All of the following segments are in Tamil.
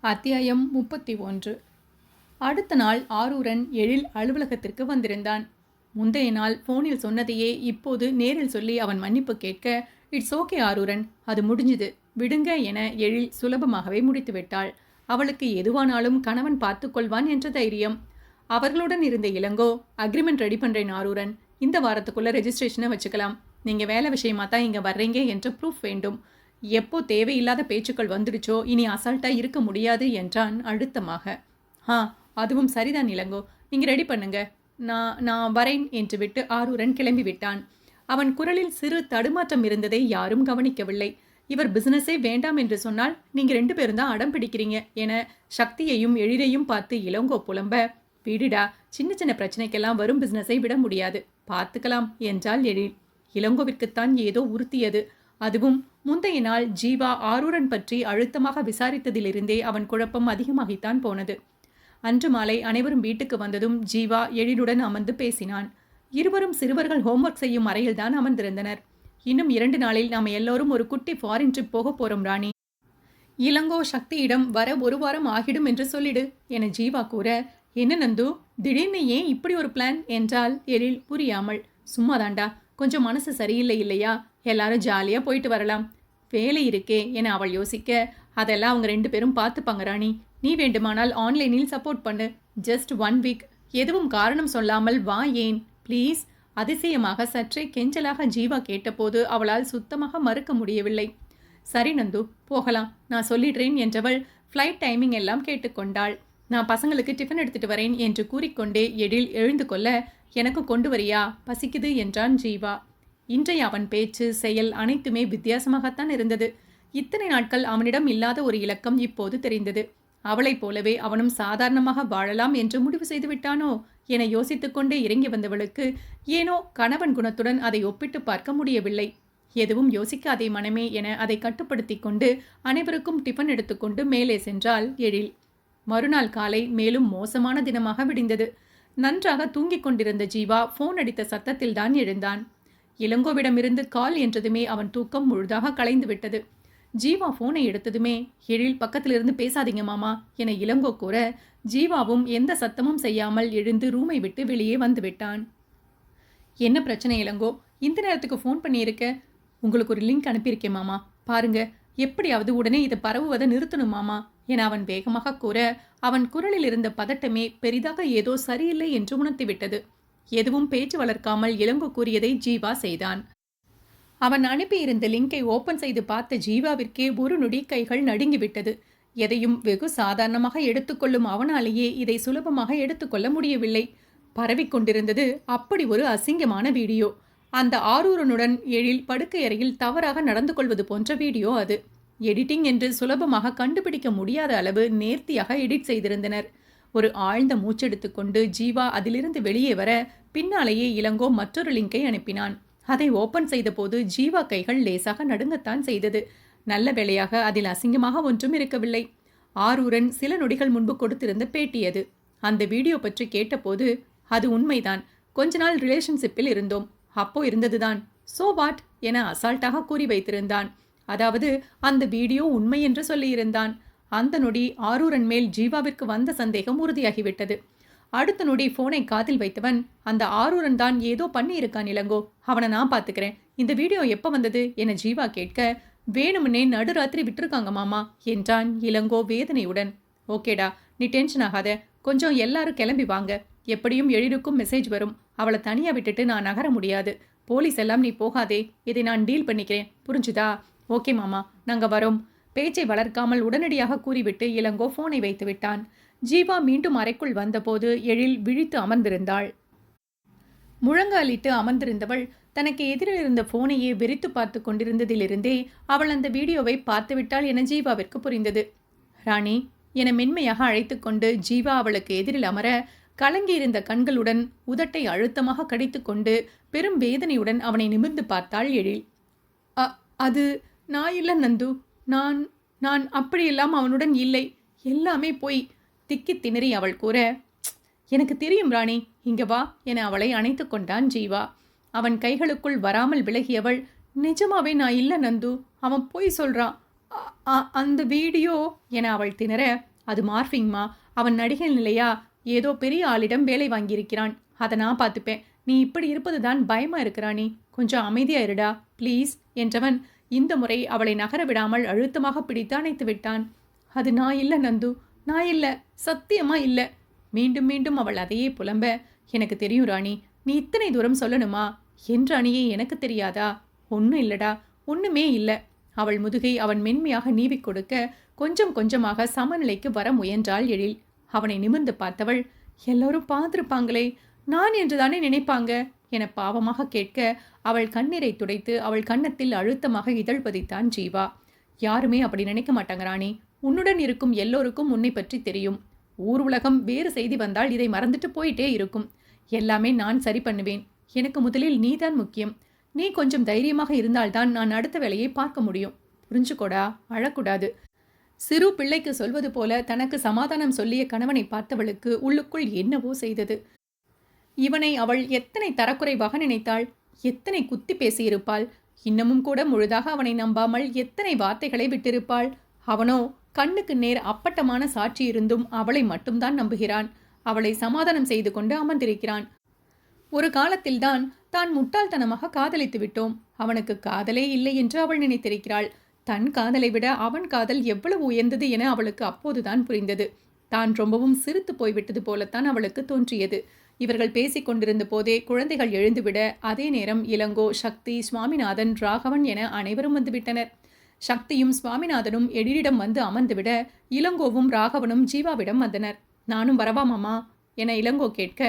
அத்தியாயம் 31. அடுத்த நாள் ஆரூரன் எழில் அலுவலகத்திற்கு வந்திருந்தான். முந்தைய நாள் போனில் சொன்னதையே இப்போது நேரில் சொல்லி அவன் மன்னிப்பு கேட்க, இட்ஸ் ஓகே ஆரூரன், அது முடிஞ்சுது, விடுங்க என எழில் சுலபமாகவே முடித்துவிட்டாள். அவளுக்கு எதுவானாலும் கணவன் பார்த்துக்கொள்வான் என்ற தைரியம். அவர்களுடன் இருந்த இளங்கோ, அக்ரிமெண்ட் ரெடி பண்ணுறேன் ஆரூரன், இந்த வாரத்துக்குள்ள ரெஜிஸ்ட்ரேஷனை வச்சுக்கலாம். நீங்கள் வேலை விஷயமா தான் இங்கே வர்றீங்க என்ற ப்ரூஃப் வேண்டும். எப்போ தேவையில்லாத பேச்சுக்கள் வந்துடுச்சோ இனி அசால்ட்டா இருக்க முடியாது என்றான் அழுத்தமாக. அதுவும் சரிதான் இளங்கோ, நீங்க ரெடி பண்ணுங்க, நான் வரேன் என்று விட்டு ஆரூரன் கிளம்பி விட்டான். அவன் குரலில் சிறு தடுமாற்றம் இருந்ததை யாரும் கவனிக்கவில்லை. இவர் பிசினஸே வேண்டாம் என்று சொன்னால் நீங்க 2 பேரும் தான் அடம் பிடிக்கிறீங்க என சக்தியையும் எழிலையும் பார்த்து இளங்கோ புலம்ப, விடுடா, சின்ன சின்ன பிரச்சனைக்கெல்லாம் வரும் பிசினஸை விட முடியாது, பார்த்துக்கலாம் என்றாள் எழில். இளங்கோவிற்குத்தான் ஏதோ உறுத்தியது. அதுவும் முந்தைய நாள் ஜீவா ஆரூரன் பற்றி அழுத்தமாக விசாரித்ததிலிருந்தே அவன் குழப்பம் அதிகமாகித்தான் போனது. அன்று மாலை அனைவரும் வீட்டுக்கு வந்ததும் ஜீவா எழிலுடன் அமர்ந்து பேசினான். இருவரும் சிறுவர்கள் ஹோம்ஒர்க் செய்யும் அறையில்தான் அமர்ந்திருந்தனர். இன்னும் 2 நாளில் நாம் எல்லோரும் ஒரு குட்டி ஃபாரின் ட்ரிப் போக போறோம் ராணி. இளங்கோ சக்தியிடம் வர 1 வாரம் ஆகிடும் என்று சொல்லிடு என ஜீவா கூற, என்ன நந்து, திடீர்னு ஏன் இப்படி ஒரு பிளான் என்றால் எழில் புரியாமல். சும்மாதாண்டா, கொஞ்சம் மனசு சரியில்லை இல்லையா, எல்லாரும் ஜாலியாக போயிட்டு வரலாம். வேலை இருக்கே என அவள் யோசிக்க, அதெல்லாம் அவங்க 2 பேரும் பார்த்துப்பாங்க ராணி, நீ வேண்டுமானால் ஆன்லைனில் சப்போர்ட் பண்ணு. ஜஸ்ட் 1 வீக், எதுவும் காரணம் சொல்லாமல் வா ஏன் ப்ளீஸ். அதிசயமாக சற்றே கெஞ்சலாக ஜீவா கேட்டபோது அவளால் சுத்தமாக மறுக்க முடியவில்லை. சரி நந்து, போகலாம், நான் சொல்லிடுறேன் என்றவள் ஃப்ளைட் டைமிங் எல்லாம் கேட்டுக்கொண்டாள். நான் பசங்களுக்கு டிஃபன் எடுத்துட்டு வரேன் என்று கூறிக்கொண்டே எழில் எழுந்து கொள்ள, எனக்கும் கொண்டு வரியா, பசிக்குது என்றான் ஜீவா. இன்றைய அவன் பேச்சு செயல் அனைத்துமே வித்தியாசமாகத்தான் இருந்தது. இத்தனை நாட்கள் அவனிடம் இல்லாத ஒரு இலக்கம் இப்போது தெரிந்தது. அவளைப் போலவே அவனும் சாதாரணமாக வாழலாம் என்று முடிவு செய்து விட்டானோ என யோசித்துக்கொண்டே இறங்கி வந்தவளுக்கு ஏனோ கணவன் குணத்துடன் அதை ஒப்பிட்டு பார்க்க முடியவில்லை. எதுவும் யோசிக்காதே மனமே என அதை கட்டுப்படுத்தி கொண்டு அனைவருக்கும் டிஃபன் எடுத்துக்கொண்டு மேலே சென்றாள் எழில். மறுநாள் காலை மேலும் மோசமான தினமாக விடிந்தது. நன்றாக தூங்கிக் கொண்டிருந்த ஜீவா போன் அடித்த சத்தத்தில்தான் எழுந்தான். இளங்கோவிடமிருந்து கால் என்றதுமே அவன் தூக்கம் முழுதாக கலைந்து விட்டது. ஜீவா போனை எடுத்ததுமே, எழில் பக்கத்திலிருந்து பேசாதீங்க மாமா என இளங்கோ கூற, ஜீவாவும் எந்த சத்தமும் செய்யாமல் எழுந்து ரூமை விட்டு வெளியே வந்து விட்டான். என்ன பிரச்சனை இளங்கோ, இந்த நேரத்துக்கு ஃபோன் பண்ணியிருக்க? உங்களுக்கு ஒரு லிங்க் அனுப்பியிருக்கேன் மாமா, பாருங்க, எப்படியாவது உடனே இதை பரவுவதை நிறுத்தணும் மாமா என அவன் வேகமாக கூற, அவன் குரலில் இருந்த பதட்டமே பெரிதாக ஏதோ சரியில்லை என்று உணர்த்திவிட்டது. எதுவும் பேச்சு வளர்க்காமல் இளங்கோ கூறியதை ஜீவா செய்தான். அவன் அனுப்பியிருந்த லிங்கை ஓபன் செய்து பார்த்த ஜீவாவிற்கே ஒரு நொடி கைகள் நடுங்கிவிட்டது. எதையும் வெகு சாதாரணமாக எடுத்துக்கொள்ளும் அவனாலேயே இதை சுலபமாக எடுத்துக்கொள்ள முடியவில்லை. பரவிக்கொண்டிருந்தது அப்படி ஒரு அசிங்கமான வீடியோ. அந்த ஆரூரனுடன் எழில் படுக்கை அறையில் தவறாக நடந்து கொள்வது போன்ற வீடியோ அது. எடிட்டிங் என்று சுலபமாக கண்டுபிடிக்க முடியாத அளவு நேர்த்தியாக எடிட் செய்திருந்தனர். ஒரு ஆழ்ந்த மூச்செடுத்துக்கொண்டு ஜீவா அதிலிருந்து வெளியே வர பின்னாலேயே இளங்கோ மற்றொரு லிங்கை அனுப்பினான். அதை ஓபன் செய்தபோது ஜீவா கைகள் லேசாக நடுங்கத்தான் செய்தது. நல்ல வேளையாக அதில் அசிங்கமாக ஒன்றும் இருக்கவில்லை. ஆரூரன் சில நொடிகள் முன்பு கொடுத்திருந்த பேட்டியது. அந்த வீடியோ பற்றி கேட்டபோது, அது உண்மைதான், கொஞ்ச நாள் ரிலேஷன்ஷிப்பில் இருந்தோம், அப்போ இருந்ததுதான், சோ வாட் என அசால்ட்டாக கூறி வைத்திருந்தான். அதாவது அந்த வீடியோ உண்மை என்று சொல்லியிருந்தான். அந்த நொடி ஆரூரன் மேல் ஜீவாவிற்கு வந்த சந்தேகம் உறுதியாகிவிட்டது. அடுத்த நொடி போனை காதில் வைத்தவன், அந்த ஆரூரன் தான் ஏதோ பண்ணி இருக்கான் இளங்கோ, அவனை நான் பார்த்துக்கிறேன், இந்த வீடியோ எப்போ வந்தது என ஜீவா கேட்க, வேணுமுன்னே நடுராத்திரி விட்டுருக்காங்க மாமா என்றான் இளங்கோ வேதனையுடன். ஓகேடா, நீ டென்ஷன் ஆகாத, கொஞ்சம் எல்லாரும் கிளம்பி வாங்க, எப்படியும் எழிலுக்கும் மெசேஜ் வரும், அவளை தனியாக விட்டுட்டு நான் நகர முடியாது, போலீஸ் எல்லாம் நீ போகாதே, இதை நான் டீல் பண்ணிக்கிறேன், புரிஞ்சுதா? ஓகே மாமா, நாங்கள் வரோம். பேச்சை வளர்க்காமல் உடனடியாக கூறிவிட்டு இளங்கோ போனை வைத்து விட்டான். ஜீவா மீண்டும் அறைக்குள் வந்தபோது எழில் விழித்து அமர்ந்திருந்தாள். முழங்காலிட்டு அமர்ந்திருந்தவள் தனக்கு எதிரில் இருந்த போனையே வெறித்து பார்த்து கொண்டிருந்ததிலிருந்தே அவள் அந்த வீடியோவை பார்த்துவிட்டாள் என ஜீவாவிற்கு புரிந்தது. ராணி என மென்மையாக அழைத்து கொண்டு ஜீவா அவளுக்கு எதிரில் அமர, கலங்கியிருந்த கண்களுடன் உதட்டை அழுத்தமாக கடித்து கொண்டு பெரும் வேதனையுடன் அவனை நிமிர்ந்து பார்த்தாள் எழில். அது நான் இல்லை நந்து, நான் அப்படியெல்லாம் அவனுடன் இல்லை, எல்லாமே போய் திக்கி திணறி அவள் கூற, எனக்கு தெரியும் ராணி, இங்க வா என அவளை அணைத்து கொண்டான் ஜீவா. அவன் கைகளுக்குள் வராமல் விலகியவள், நிஜமாவே நான் இல்லை நந்து, அவன் போய் சொல்றான், அந்த வீடியோ என அவள் திணற, அது மார்ஃபிங்மா. அவன் நடிகன் இல்லையா? ஏதோ பெரிய ஆளிடம் வேலை வாங்கியிருக்கிறான். அதை நான் பார்த்துப்பேன். நீ இப்படி இருப்பது தான் பயமா இருக்கு ராணி. கொஞ்சம் அமைதியா இருடா ப்ளீஸ் என்றவன் இந்த முறை அவளை நகர விடாமல் அழுத்தமாக பிடித்து அணைத்து விட்டான். அது நான் இல்லை நந்து, நான் இல்லை, சத்தியமா இல்லை. மீண்டும் மீண்டும் அவள் அதையே புலம்ப, எனக்கு தெரியும் ராணி, நீ இத்தனை தூரம் சொல்லணுமா? என் ராணியே எனக்கு தெரியாதா? ஒன்றும் இல்லடா, ஒன்றுமே இல்லை. அவள் முதுகை அவன் மென்மையாக நீவிக் கொடுக்க கொஞ்சம் கொஞ்சமாக சமநிலைக்கு வர முயன்றாள் எழில். அவனை நிமிர்ந்து பார்த்தவள், எல்லோரும் பார்த்துருப்பாங்களே, நான் என்றுதானே நினைப்பாங்க என பாவமாக கேட்க அவள் கண்ணீரை துடைத்து அவள் கன்னத்தில் அழுத்தமாக இதழ் பதித்தான் ஜீவா. யாருமே அப்படி நினைக்க மாட்டாங்க ராணி. உன்னுடன் இருக்கும் எல்லோருக்கும் உன்னை பற்றி தெரியும். ஊர் உலகம் வேறு செய்தி வந்தால் இதை மறந்துட்டு போயிட்டே இருக்கும். எல்லாமே நான் சரி பண்ணுவேன். எனக்கு முதலில் நீதான் முக்கியம். நீ கொஞ்சம் தைரியமாக இருந்தால்தான் நான் அடுத்த வேலையை பார்க்க முடியும். புரிஞ்சுக்கோடா, அழக்கூடாது. சிறு பிள்ளைக்கு சொல்வது போல தனக்கு சமாதானம் சொல்லிய கணவனை பார்த்தவளுக்கு உள்ளுக்குள் என்னவோ செய்தது. இவனை அவள் எத்தனை தரக்குறைவாக நினைத்தாள், எத்தனை குத்தி பேசியிருப்பாள். இன்னமும் கூட முழுதாக அவனை நம்பாமல் எத்தனை வார்த்தைகளை விட்டிருப்பாள். அவனோ கண்ணுக்கு நேர் அப்பட்டமான சாட்சி இருந்தும் அவளை மட்டும்தான் நம்புகிறான். அவளை சமாதானம் செய்து கொண்டு அமர்ந்திருக்கிறான். ஒரு காலத்தில்தான் தான் முட்டாள்தனமாக காதலித்து விட்டோம், அவனுக்கு காதலே இல்லை என்று அவள் நினைத்திருக்கிறாள். தன் காதலை விட அவன் காதல் எவ்வளவு உயர்ந்தது என அவளுக்கு அப்போதுதான் புரிந்தது. தான் ரொம்பவும் சிரித்து போய்விட்டது போலத்தான் அவளுக்கு தோன்றியது. இவர்கள் பேசிக் கொண்டிருந்த போதே குழந்தைகள் எழுந்துவிட அதே நேரம் இளங்கோ, சக்தி, சுவாமிநாதன், ராகவன் என அனைவரும் வந்துவிட்டனர். சக்தியும் சுவாமிநாதனும் எழிலிடம் வந்து அமர்ந்துவிட இளங்கோவும் ராகவனும் ஜீவாவிடம் வந்தனர். நானும் வரவா மாமா என இளங்கோ கேட்க,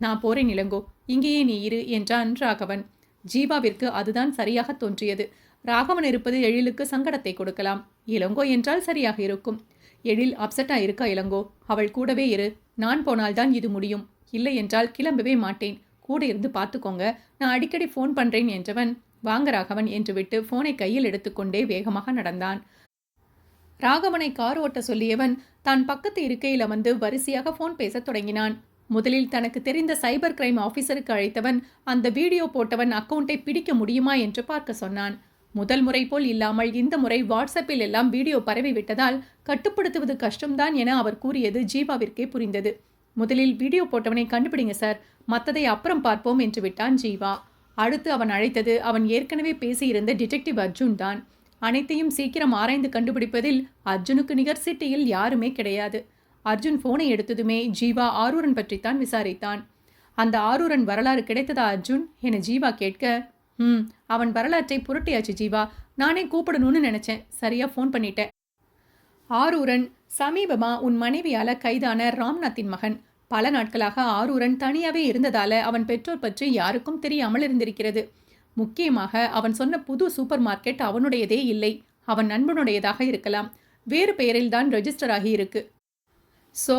நான் போறேன் இளங்கோ, இங்கேயே நீ இரு என்றான் ராகவன். ஜீவாவிற்கு அதுதான் சரியாக தோன்றியது. ராகவன் இருப்பது எழிலுக்கு சங்கடத்தை கொடுக்கலாம். இளங்கோ என்றால் சரியாக இருக்கும். எழில் அப்செட்டா இருக்கா இளங்கோ, அவள் கூடவே இரு. நான் போனால்தான் இது முடியும். இல்லை என்றால் கிளம்பவே மாட்டேன். கூட இருந்து பார்த்துக்கோங்க, நான் அடிக்கடி ஃபோன் பண்றேன் என்றவன் வாங்க ராகவன் என்று விட்டு ஃபோனை கையில் எடுத்துக்கொண்டே வேகமாக நடந்தான். ராகவனை கார் ஓட்ட சொல்லியவன் தான் பக்கத்து இருக்கையில் அமர்ந்து வரிசையாக ஃபோன் பேசத் தொடங்கினான். முதலில் தனக்கு தெரிந்த சைபர் கிரைம் ஆபீசருக்கு அழைத்தவன் அந்த வீடியோ போட்டவன் அக்கவுண்டை பிடிக்க முடியுமா என்று பார்க்க சொன்னான். முதல் முறை போல் இல்லாமல் இந்த முறை வாட்ஸ்அப்பில் எல்லாம் வீடியோ பரவி விட்டதால் கட்டுப்படுத்துவது கஷ்டம்தான் என அவர் கூறியது ஜீவாவிற்கே புரிந்தது. முதலில் வீடியோ போட்டவனை கண்டுபிடிங்க சார், மற்றதை அப்புறம் பார்ப்போம் என்று விட்டான் ஜீவா. அடுத்து அவன் அழைத்தது அவன் ஏற்கனவே பேசியிருந்த டிடெக்டிவ் அர்ஜுன் தான். அனைத்தையும் சீக்கிரம் ஆராய்ந்து கண்டுபிடிப்பதில் அர்ஜுனுக்கு நிகர் சிட்டியில் யாருமே கிடையாது. அர்ஜுன் போனை எடுத்ததுமே ஜீவா ஆரூரன் பற்றித்தான் விசாரித்தான். அந்த ஆரூரன் வரலாறு கிடைத்ததா அர்ஜுன் என ஜீவா கேட்க, அவன் வரலாற்றை புரட்டியாச்சு ஜீவா, நானே கூப்பிடணும்னு நினைச்சேன், சரியா ஃபோன் பண்ணிட்டேன். ஆரூரன் சமீபமா உன் மனைவியால கைதான ராம்நாத்தின் மகன். பல நாட்களாக ஆரூரன் தனியாவே இருந்ததால அவன் பெற்றோர் பற்றி யாருக்கும் தெரியாமல் இருந்திருக்கிறது. முக்கியமாக அவன் சொன்ன புது சூப்பர் மார்க்கெட் அவனுடையதே இல்லை, அவன் நண்பனுடையதாக இருக்கலாம். வேறு பெயரில்தான் ரெஜிஸ்டர் ஆகி இருக்கு. ஸோ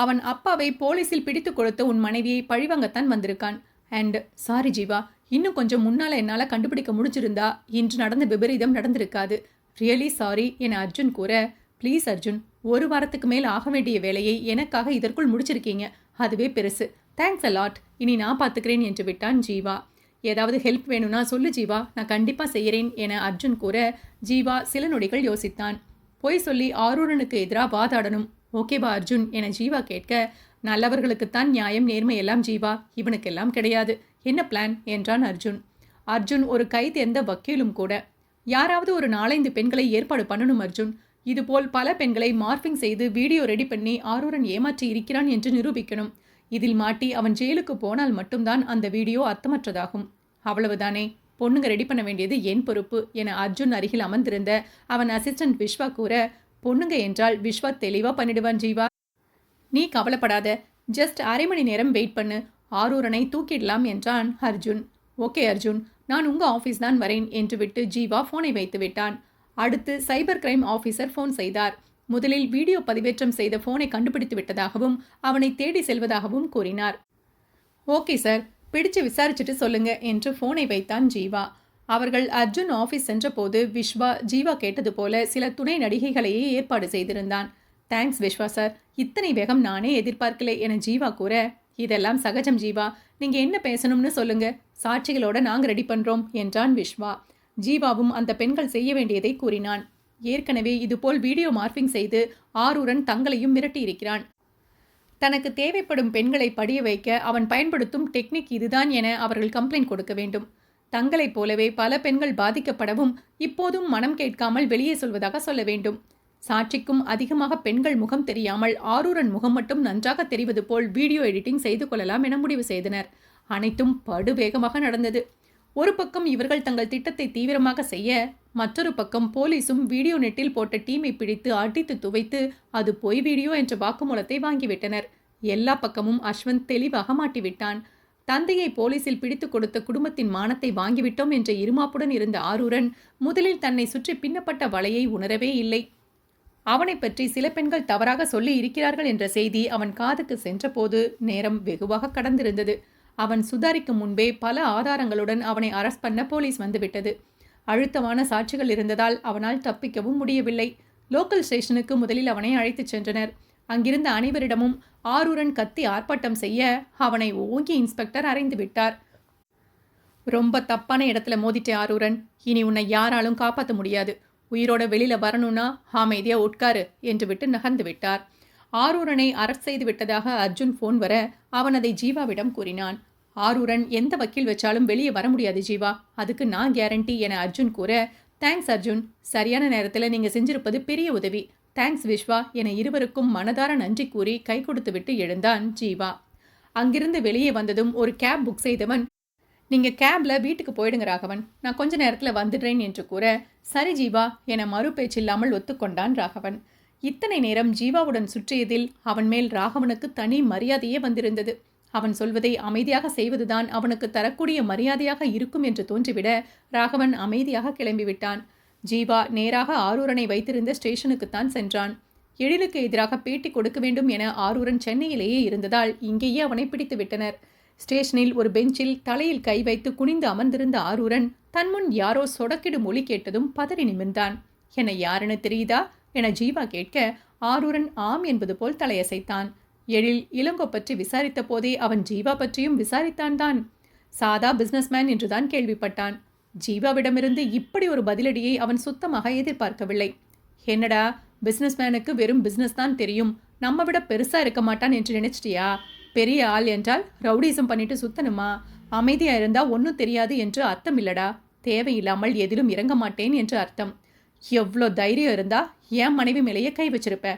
அவன் அப்பாவை போலீஸில் பிடித்து கொடுத்து உன் மனைவியை பழிவாங்கத்தான் வந்திருக்கான். அண்ட் சாரி ஜீவா, இன்னும் கொஞ்சம் முன்னால் என்னால் கண்டுபிடிக்க முடிஞ்சிருந்தா இன்று நடந்த விபரீதம் நடந்திருக்காது. ரியலி சாரி என அர்ஜுன் கூற, ப்ளீஸ் அர்ஜுன், ஒரு வாரத்துக்கு மேல் ஆக வேண்டிய வேலையை எனக்காக இதற்குள் முடிச்சிருக்கீங்க, அதுவே பெருசு. தேங்க்ஸ் அ லாட், இனி நான் பார்த்துக்கிறேன் என்று விட்டான் ஜீவா. ஏதாவது ஹெல்ப் வேணும்னா சொல்லு ஜீவா, நான் கண்டிப்பாக செய்கிறேன் என அர்ஜுன் கூற ஜீவா சில நொடிகள் யோசித்தான். பொய் சொல்லி ஆரூரனுக்கு எதிராக வாதாடணும், ஓகேவா அர்ஜுன் என ஜீவா கேட்க, நல்லவர்களுக்குத்தான் நியாயம் நேர்மை எல்லாம் ஜீவா, இவனுக்கெல்லாம் கிடையாது. என்ன பிளான் என்றான் அர்ஜுன். அர்ஜுன் ஒரு கை தேர்ந்த வக்கீலும் கூட. யாராவது ஒரு 4-5 பெண்களை ஏற்பாடு பண்ணணும் அர்ஜுன். இதுபோல் பல பெண்களை மார்பிங் செய்து வீடியோ ரெடி பண்ணி ஆரூரன் ஏமாற்றி இருக்கிறான் என்று நிரூபிக்கணும். இதில் மாட்டி அவன் ஜெயிலுக்கு போனால் மட்டும்தான் அந்த வீடியோ அர்த்தமற்றதாகும். அவ்வளவுதானே, பொண்ணுங்க ரெடி பண்ண வேண்டியது என் பொறுப்பு என அர்ஜுன் அருகில் அமர்ந்திருந்த அவன் அசிஸ்டன்ட் விஸ்வா கூற, பொண்ணுங்க என்றால் விஸ்வா தெளிவா பண்ணிடுவான் ஜீவா, நீ கவலைப்படாத, ஜஸ்ட் அரை மணி நேரம் வெயிட் பண்ணு, ஆரூரனை தூக்கிடலாம் என்றான் அர்ஜுன். ஓகே அர்ஜுன், நான் உங்க ஆஃபீஸ் தான் வரேன் என்று விட்டு ஜீவா போனை வைத்து விட்டான். அடுத்து சைபர் கிரைம் ஆஃபீஸர் ஃபோன் செய்தார். முதலில் வீடியோ பதிவேற்றம் செய்த போனை கண்டுபிடித்து விட்டதாகவும் அவனை தேடி செல்வதாகவும் கூறினார். ஓகே சார், பிடிச்சு விசாரிச்சுட்டு சொல்லுங்க என்று போனை வைத்தான் ஜீவா. அவர்கள் அர்ஜுன் ஆஃபீஸ் சென்றபோது விஸ்வா ஜீவா கேட்டது போல சில துணை நடிகைகளையே ஏற்பாடு செய்திருந்தான். தேங்க்ஸ் விஸ்வா சார், இத்தனை வேகம் நானே எதிர்பார்க்கலை என ஜீவா கூற, இதெல்லாம் சகஜம் ஜீவா, நீங்க என்ன பேசணும்னு சொல்லுங்க, சாட்சிகளோட நாங்க ரெடி பண்றோம் என்றான் விஸ்வா. ஜீவாவும் அந்த பெண்கள் செய்ய வேண்டியதை கூறினான். ஏற்கனவே இதுபோல் வீடியோ மார்பிங் செய்து ஆரூரன் தங்களையும் மிரட்டியிருக்கிறான். தனக்கு தேவைப்படும் பெண்களை படிய வைக்க அவன் பயன்படுத்தும் டெக்னிக் இதுதான் என அவர்கள் கம்ப்ளைண்ட் கொடுக்க வேண்டும். தங்களைப் போலவே பல பெண்கள் பாதிக்கப்படவும் இப்போதும் மனம் கேட்காமல் வெளியே சொல்வதாக சொல்ல வேண்டும். சாட்சிக்கும் அதிகமாக பெண்கள் முகம் தெரியாமல் ஆரூரன் முகம் மட்டும் நன்றாக தெரிவது போல் வீடியோ எடிட்டிங் செய்து கொள்ளலாம் என முடிவு செய்தனர். அனைத்தும் படுவேகமாக நடந்தது. ஒரு பக்கம் இவர்கள் தங்கள் திட்டத்தை தீவிரமாக செய்ய, மற்றொரு பக்கம் போலீசும் வீடியோ நெட்டில் போட்ட டீமை பிடித்து அடித்து துவைத்து அது பொய் வீடியோ என்ற வாக்குமூலத்தை வாங்கிவிட்டனர். எல்லா பக்கமும் அஸ்வந்த் தெளிவாக மாட்டிவிட்டான். தந்தையை போலீசில் பிடித்து கொடுத்த குடும்பத்தின் மானத்தை வாங்கிவிட்டோம் என்ற இருமாப்புடன் இருந்த ஆரூரன் முதலில் தன்னை சுற்றி பின்னப்பட்ட வலையை உணரவே இல்லை. அவனை பற்றி சில பெண்கள் தவறாக சொல்லி இருக்கிறார்கள் என்ற செய்தி அவன் காதுக்கு சென்றபோது நேரம் வெகுவாக கடந்திருந்தது. அவன் சுதாரிக்கும் முன்பே பல ஆதாரங்களுடன் அவனை அரெஸ்ட் பண்ண போலீஸ் வந்துவிட்டது. அழுத்தமான சாட்சிகள் இருந்ததால் அவனால் தப்பிக்கவும் முடியவில்லை. லோக்கல் ஸ்டேஷனுக்கு முதலில் அவனை அழைத்துச் சென்றனர். அங்கிருந்த அனைவரிடமும் ஆரூரன் கத்தி ஆர்ப்பாட்டம் செய்ய அவனை ஓங்கி இன்ஸ்பெக்டர் அறைந்து விட்டார். ரொம்ப தப்பான இடத்துல மோதிட்டே ஆரூரன், இனி உன்னை யாராலும் காப்பாற்ற முடியாது. உயிரோட வெளியில வரணும்னா அமைதியா உட்காரு என்று விட்டு நகர்ந்து விட்டார். ஆரூரனை அரெஸ்ட் செய்து விட்டதாக அர்ஜுன் போன் வர அவன் அதை ஜீவாவிடம் கூறினான். ஆரூரன் எந்த வக்கீல் வச்சாலும் வெளியே வர முடியாது ஜீவா, அதுக்கு நான் கேரண்டி என அர்ஜுன் கூற, தேங்க்ஸ் அர்ஜுன், சரியான நேரத்தில் நீங்க செஞ்சிருப்பது பெரிய உதவி. தேங்க்ஸ் விஸ்வா என இருவருக்கும் மனதார நன்றி கூறி கை கொடுத்து விட்டு எழுந்தான் ஜீவா. அங்கிருந்து வெளியே வந்ததும் ஒரு கேப் புக் செய்தவன், நீங்க கேப்ல வீட்டுக்கு போயிடுங்க ராகவன், நான் கொஞ்ச நேரத்தில் வந்துடுறேன் என்று கூற, சரி ஜீவா என மறு பேச்சில்லாமல் ஒத்துக்கொண்டான் ராகவன். இத்தனை நேரம் ஜீவாவுடன் சுற்றியதில் அவன் மேல் ராகவனுக்கு தனி மரியாதையே வந்திருந்தது. அவன் சொல்வதை அமைதியாக செய்வதுதான் அவனுக்கு தரக்கூடிய மரியாதையாக இருக்கும் என்று தோன்றிவிட ராகவன் அமைதியாக கிளம்பிவிட்டான். ஜீவா நேராக ஆரூரனை வைத்திருந்த ஸ்டேஷனுக்குத்தான் சென்றான். எழிலுக்கு எதிராக பேட்டி கொடுக்க வேண்டும் என ஆரூரன் சென்னையிலேயே இருந்ததால் இங்கேயே அவனை பிடித்து விட்டனர். ஸ்டேஷனில் ஒரு பெஞ்சில் தலையில் கை வைத்து குனிந்து அமர்ந்திருந்த ஆரூரன் தன் முன் யாரோ சொடக்கிடும் ஒலி கேட்டதும் பதறி நிமிர்ந்தான். என யாருன்னு தெரியுதா என ஜீவா கேட்க ஆரூரன் ஆம் என்பது போல் தலையசைத்தான். எழில் இளங்கோ பற்றி விசாரித்த போதே அவன் ஜீவா பற்றியும் விசாரித்தான் தான். சாதா பிசினஸ்மேன் என்றுதான் கேள்விப்பட்டான். ஜீவாவிடமிருந்து இப்படி ஒரு பதிலடியை அவன் சுத்தமாக எதிர்பார்க்கவில்லை. என்னடா, பிசினஸ்மேனுக்கு வெறும் பிசினஸ் தான் தெரியும், நம்ம விட பெருசா இருக்க மாட்டான் என்று நினைச்சிட்டியா? பெரிய ஆள் என்றால் ரவுடிசம் பண்ணிட்டு சுத்தணுமா? அமைதியா இருந்தா ஒன்னும் தெரியாது என்று அர்த்தம் இல்லடா. தேவையில்லாமல் எதிலும் இறங்க மாட்டேன் என்று அர்த்தம். எவ்வளோ தைரியம் இருந்தா என் மனைவி மேலேயே கை வச்சிருப்ப.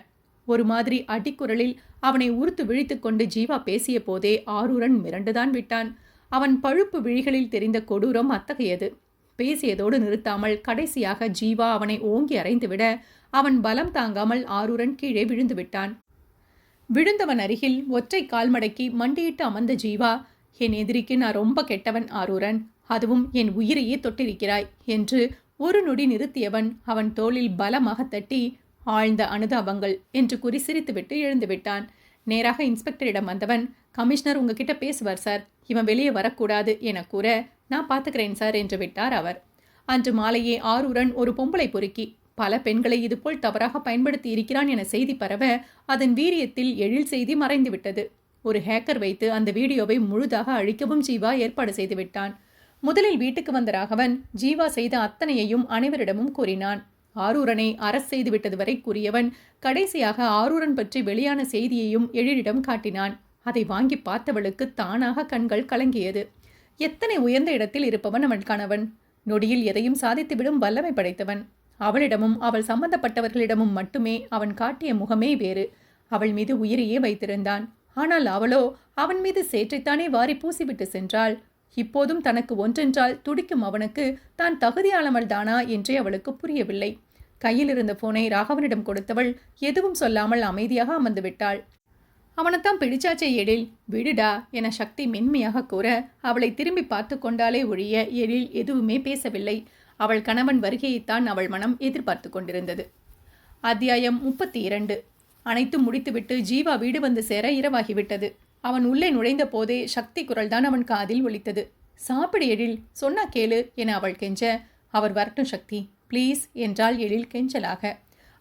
ஒரு மாதிரி அடிக்குரலில் அவனை உறுத்து விழித்து கொண்டு ஜீவா பேசிய போதே ஆரூரன் மிரண்டுதான் விட்டான். அவன் பழுப்பு விழிகளில் தெரிந்த கொடூரம் அத்தகையது. பேசியதோடு நிறுத்தாமல் கடைசியாக ஜீவா அவனை ஓங்கி அறைந்துவிட அவன் பலம் தாங்காமல் ஆரூரன் கீழே விழுந்து விட்டான். விழுந்தவன் அருகில் ஒற்றை கால் மடக்கி மண்டியிட்டு அமர்ந்த ஜீவா, என் எதிரிக்கு நான் ரொம்ப கெட்டவன் ஆரூரன், அதுவும் என் உயிரையே தொட்டிருக்கிறாய் என்று ஒரு நொடி நிறுத்தியவன் அவன் தோளில் பலமாக தட்டி, ஆழ்ந்த அனுதாபங்கள் என்று கூறி சிரித்துவிட்டு எழுந்து விட்டான். நேராக இன்ஸ்பெக்டரிடம் வந்தவன், கமிஷனர் உங்ககிட்ட பேசுவார் சார், இவன் வெளியே வரக்கூடாது என கூற, நான் பார்த்துக்கிறேன் சார் என்று விட்டார் அவர். அன்று மாலையே ஆரூரன் ஒரு பொம்பளை பொறுக்கி பல பெண்களை இதுபோல் தவறாக பயன்படுத்தி இருக்கிறான் என செய்தி பரவ அதன் வீரியத்தில் எழில் செய்தி மறைந்துவிட்டது. ஒரு ஹேக்கர் வைத்து அந்த வீடியோவை முழுதாக அழிக்கவும் ஜீவா ஏற்பாடு செய்து விட்டான். முதலில் வீட்டுக்கு வந்த ராகவன் ஜீவா செய்த அத்தனையையும் அனைவரிடமும் கூறினான். ஆரூரனை அரெஸ்ட் செய்து விட்டது வரை கூறியவன் கடைசியாக ஆரூரன் பற்றி வெளியான செய்தியையும் எழிலிடம் காட்டினான். அதை வாங்கி பார்த்தவளுக்கு தானாக கண்கள் கலங்கியது. எத்தனை உயர்ந்த இடத்தில் இருப்பவன் அவன் கணவன். நொடியில் எதையும் சாதித்துவிடும் வல்லமை படைத்தவன். அவளிடமும் அவள் சம்பந்தப்பட்டவர்களிடமும் மட்டுமே அவன் காட்டிய முகமே வேறு. அவள் மீது உயிரையே வைத்திருந்தான். ஆனால் அவளோ அவன் மீது சேற்றைத்தானே வாரி பூசிவிட்டு சென்றாள். இப்போதும் தனக்கு ஒன்றென்றால் துடிக்கும் அவனுக்கு தான் தகுதியானவள் தானா என்றே அவளுக்கு புரியவில்லை. கையில் இருந்த போனை ராகவனிடம் கொடுத்தவள் எதுவும் சொல்லாமல் அமைதியாக அமர்ந்து விட்டாள். அவனைத்தான் பிடிச்சாச்சே எழில், விடுடா என சக்தி மென்மையாக கூற அவளை திரும்பி பார்த்து கொண்டாலே ஒழிய எழில் எதுவுமே பேசவில்லை. அவள் கணவன் வருகையைத்தான் அவள் மனம் எதிர்பார்த்து கொண்டிருந்தது. அத்தியாயம் 32. அனைத்தும் முடித்துவிட்டு ஜீவா வீடு வந்து சேர இரவாகிவிட்டது. அவன் உள்ளே நுழைந்த போதே சக்தி குரல்தான் அவன் காதில் ஒலித்தது. சாப்பிடு எழில், சொன்னா கேளு என அவள் கெஞ்ச, அவர் வரட்டும் சக்தி ப்ளீஸ் என்றாள் எழில் கெஞ்சலாக.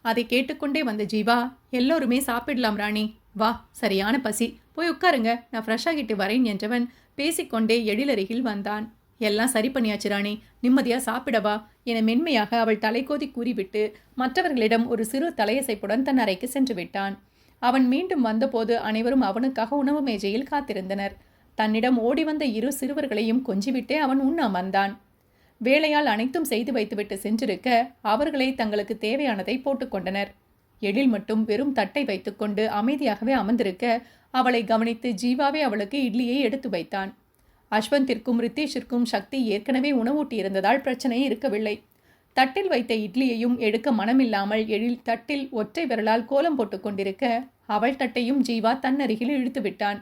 அதை கேட்டுக்கொண்டே வந்த ஜீவா, எல்லோருமே சாப்பிடலாம் ராணி, வா சரியான பசி, போய் உட்காருங்க, நான் ஃப்ரெஷ் ஆகிட்டு வரேன் என்றவன் பேசிக்கொண்டே எழிலருகில் வந்தான். எல்லாம் சரி பண்ணியாச்சு ராணி, நிம்மதியா சாப்பிடவா என மென்மையாக அவள் தலைக்கோதி கூறிவிட்டு மற்றவர்களிடம் ஒரு சிறு தலையசைப்புடன் தன் அறைக்கு சென்று விட்டான். அவன் மீண்டும் வந்தபோது அனைவரும் அவனுக்காக உணவு மேஜையில் காத்திருந்தனர். தன்னிடம் ஓடி வந்த இரு சிறுவர்களையும் கொஞ்சிவிட்டே அவன் உண்ண அமர்ந்தான். வேலையால் அனைத்தும் செய்து வைத்துவிட்டு சென்றிருக்க அவர்களை தங்களுக்கு தேவையானதை போட்டுக்கொண்டனர். எழில் மட்டும் வெறும் தட்டை வைத்துக்கொண்டு அமைதியாகவே அமர்ந்திருக்க அவளை கவனித்து ஜீவாவே அவளுக்கு இட்லியை எடுத்து வைத்தான். அஸ்வந்திற்கும் ரித்தேஷிற்கும் சக்தி ஏற்கனவே உணவூட்டி இருந்ததால் பிரச்சனை இருக்கவில்லை. தட்டில் வைத்த இட்லியையும் எடுக்க மனமில்லாமல் எழில் தட்டில் ஒற்றை விரலால் கோலம் போட்டுக் கொண்டிருக்க அவள் தட்டையும் ஜீவா தன்னருகில் இழுத்து விட்டான்.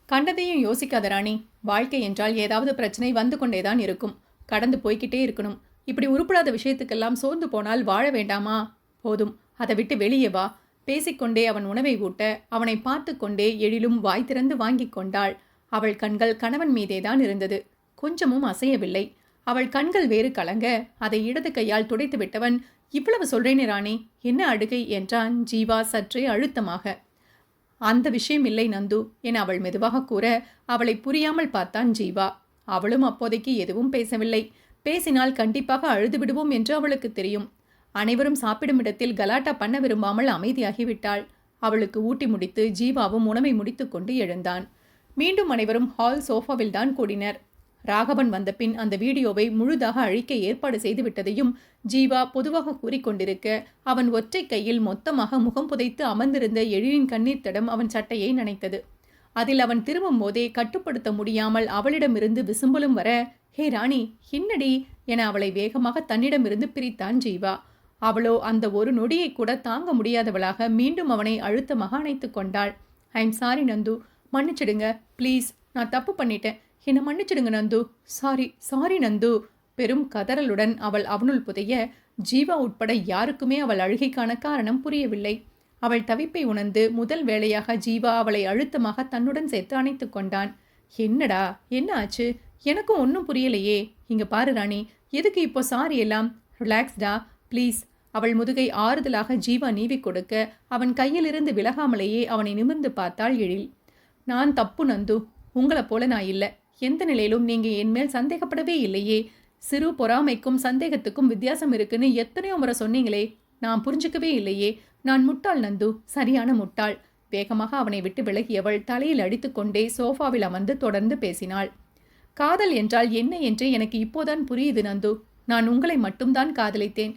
கண்டதையும் யோசிக்காத ராணி, வாழ்க்கை என்றால் ஏதாவது பிரச்சனை வந்து கொண்டேதான் இருக்கும். கடந்து போய்கிட்டே இருக்கணும். இப்படி உருப்படாத விஷயத்துக்கெல்லாம் சோர்ந்து போனால் வாழ வேண்டாமா? போதும், அதை விட்டு வெளியே வா. பேசிக்கொண்டே அவன் உணவை ஊட்ட அவனை பார்த்து கொண்டே எழிலும் வாய் திறந்து வாங்கி கொண்டாள். அவள் கண்கள் கணவன் மீதேதான் இருந்தது. கொஞ்சமும் அசையவில்லை. அவள் கண்கள் வேறு கலங்க அதை இடது கையால் துடைத்து விட்டவன், இவ்வளவு சொல்றேனே ராணி, என்ன அழுகை என்றான் ஜீவா சற்றே அழுத்தமாக. அந்த விஷயம் இல்லை நந்து என அவள் மெதுவாக கூற அவளை புரியாமல் பார்த்தான் ஜீவா. அவளும் அப்போதைக்கு எதுவும் பேசவில்லை. பேசினால் கண்டிப்பாக அழுது விடுவோம் என்று அவளுக்கு தெரியும். அனைவரும் சாப்பிடும் இடத்தில் கலாட்டா பண்ண விரும்பாமல் அமைதியாகிவிட்டாள். அவளுக்கு ஊட்டி முடித்து ஜீவாவும் உணவை முடித்து கொண்டு எழுந்தான். மீண்டும் அனைவரும் ஹால் சோஃபாவில் தான் கூடினர். ராகவன் வந்த பின் அந்த வீடியோவை முழுதாக அழிக்க ஏற்பாடு செய்துவிட்டதையும் ஜீவா பொதுவாக கூறிக்கொண்டிருக்க அவன் ஒற்றை கையில் மொத்தமாக முகம் புதைத்து அமர்ந்திருந்த எழிலின் கண்ணீர் தடம் அவன் சட்டையை நனைத்தது. அதில் அவன் திரும்பும் போதே கட்டுப்படுத்த முடியாமல் அவளிடமிருந்து விசும்பலும் வர, ஹே ராணி, என்னடி என அவளை வேகமாக தன்னிடமிருந்து பிரித்தான் ஜீவா. அவளோ அந்த ஒரு நொடியை கூட தாங்க முடியாதவளாக மீண்டும் அவனை அழுத்தமாக அணைத்து கொண்டாள். ஐம் சாரி நந்து, மன்னிச்சிடுங்க ப்ளீஸ், நான் தப்பு பண்ணிட்டேன், என்னை மன்னிச்சிடுங்க நந்து, சாரி சாரி நந்து. பெரும் கதறலுடன் அவள் அவனுள் புதைய ஜீவா உட்பட யாருக்குமே அவள் அழுகைக்கான காரணம் புரியவில்லை. அவள் தவிப்பை உணர்ந்து முதல் வேளையாக ஜீவா அவளை அழுத்தமாக தன்னுடன் சேர்த்து அணைத்து கொண்டான். என்னடா, என்ன ஆச்சு? எனக்கும் ஒன்றும் புரியலையே. இங்க பாரு ராணி, எதுக்கு இப்போ சாரி எல்லாம்? ரிலாக்ஸ்டா ப்ளீஸ். அவள் முதுகை ஆறுதலாக ஜீவா நீவி கொடுக்க அவன் கையிலிருந்து விலகாமலேயே அவனை நிமிர்ந்து பார்த்தாள் எழில். நான் தப்பு நந்து, உங்களை போல நான் இல்லை. எந்த நிலையிலும் நீங்க என் மேல் சந்தேகப்படவே இல்லையே. சிறு பொறாமைக்கும் சந்தேகத்துக்கும் வித்தியாசம் இருக்குன்னு எத்தனையோ முறை சொன்னீங்களே, நான் புரிஞ்சுக்கவே இல்லையே. நான் முட்டாள் நந்து, சரியான முட்டாள். வேகமாக அவனை விட்டு விலகியவள் தலையில் அடித்துக்கொண்டே சோஃபாவில் அமர்ந்து தொடர்ந்து பேசினாள். காதல் என்றால் என்ன என்று எனக்கு இப்போதான் புரியுது நந்து. நான் உங்களை மட்டும்தான் காதலித்தேன்.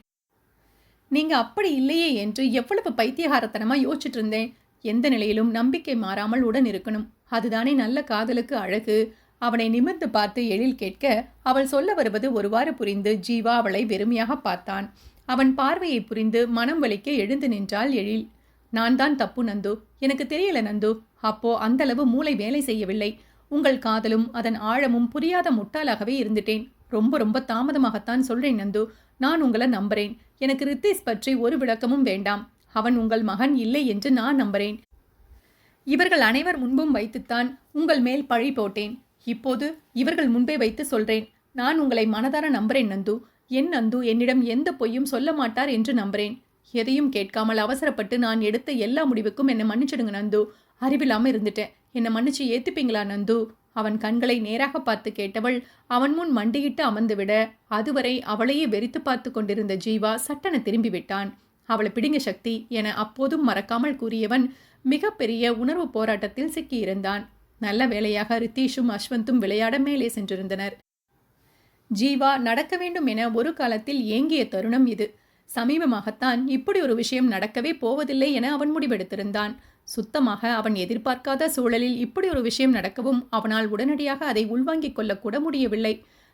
நீங்க அப்படி இல்லையே என்று எவ்வளவு பைத்தியகாரத்தனமா யோசிச்சுட்டு இருந்தேன். எந்த நிலையிலும் நம்பிக்கை மாறாமல் உடன் இருக்கணும், அதுதானே நல்ல காதலுக்கு அழகு. அவனை நிமிர்ந்து பார்த்து எழில் கேட்க அவள் சொல்ல வருவது ஒருவாறு புரிந்து ஜீவா அவளை வெறுமையாக பார்த்தான். அவன் பார்வையை புரிந்து மனம் வலிக்க எழுந்து நின்றாள் எழில். நான் தான் தப்பு நந்து, எனக்கு தெரியல நந்து. அப்போ அந்தளவு மூளை வேலை செய்யவில்லை. உங்கள் காதலும் அதன் ஆழமும் புரியாத முட்டாளாகவே இருந்துட்டேன். ரொம்ப ரொம்ப தாமதமாகத்தான் சொல்றேன் நந்து. நான் உங்களை நம்புறேன். எனக்கு ரித்தேஷ் பற்றி ஒரு விளக்கமும் வேண்டாம். அவன் உங்கள் மகன் இல்லை என்று நான் நம்புறேன். இவர்கள் அனைவர் முன்பும் வைத்துத்தான் உங்கள் மேல் பழி போட்டேன். இப்போது இவர்கள் முன்பே வைத்து சொல்றேன். நான் உங்களை மனதார நம்புறேன் நந்து. என் நந்து என்னிடம் எந்த பொய்யும் சொல்ல மாட்டார் என்று நம்புறேன். எதையும் கேட்காமல் அவசரப்பட்டு நான் எடுத்த எல்லா முடிவுக்கும் என்னை மன்னிச்சிடுங்க நந்து. அறிவில்லாமல் இருந்துட்டேன். என்னை மன்னிச்சு ஏத்துப்பீங்களா நந்து? அவன் கண்களை நேராக பார்த்து கேட்டவள் அவன் முன் மண்டியிட்டு அமர்ந்துவிட அதுவரை அவளையே வெறித்து பார்த்து கொண்டிருந்த ஜீவா சட்டென திரும்பி விட்டான். அவளை பிடிங்க சக்தி என அப்போதும் மறக்காமல் கூறியவன் மிகப்பெரிய உணர்வு போராட்டத்தில் சிக்கியிருந்தான். நல்ல வேளையாக ரித்தீஷும் அஸ்வந்தும் விளையாட மேலே சென்றிருந்தனர். ஜீவா நடக்க வேண்டும் என ஒரு காலத்தில் ஏங்கிய தருணம் இது. சமீபமாகத்தான் இப்படி ஒரு விஷயம் நடக்கவே போவதில்லை என அவன் முடிவெடுத்திருந்தான். சுத்தமாக அவன் எதிர்பார்க்காத சூழலில் இப்படி ஒரு விஷயம் நடக்கவும் அவனால் உடனடியாக அதை உள்வாங்கிக் கொள்ளக்கூட முடியவில்லை.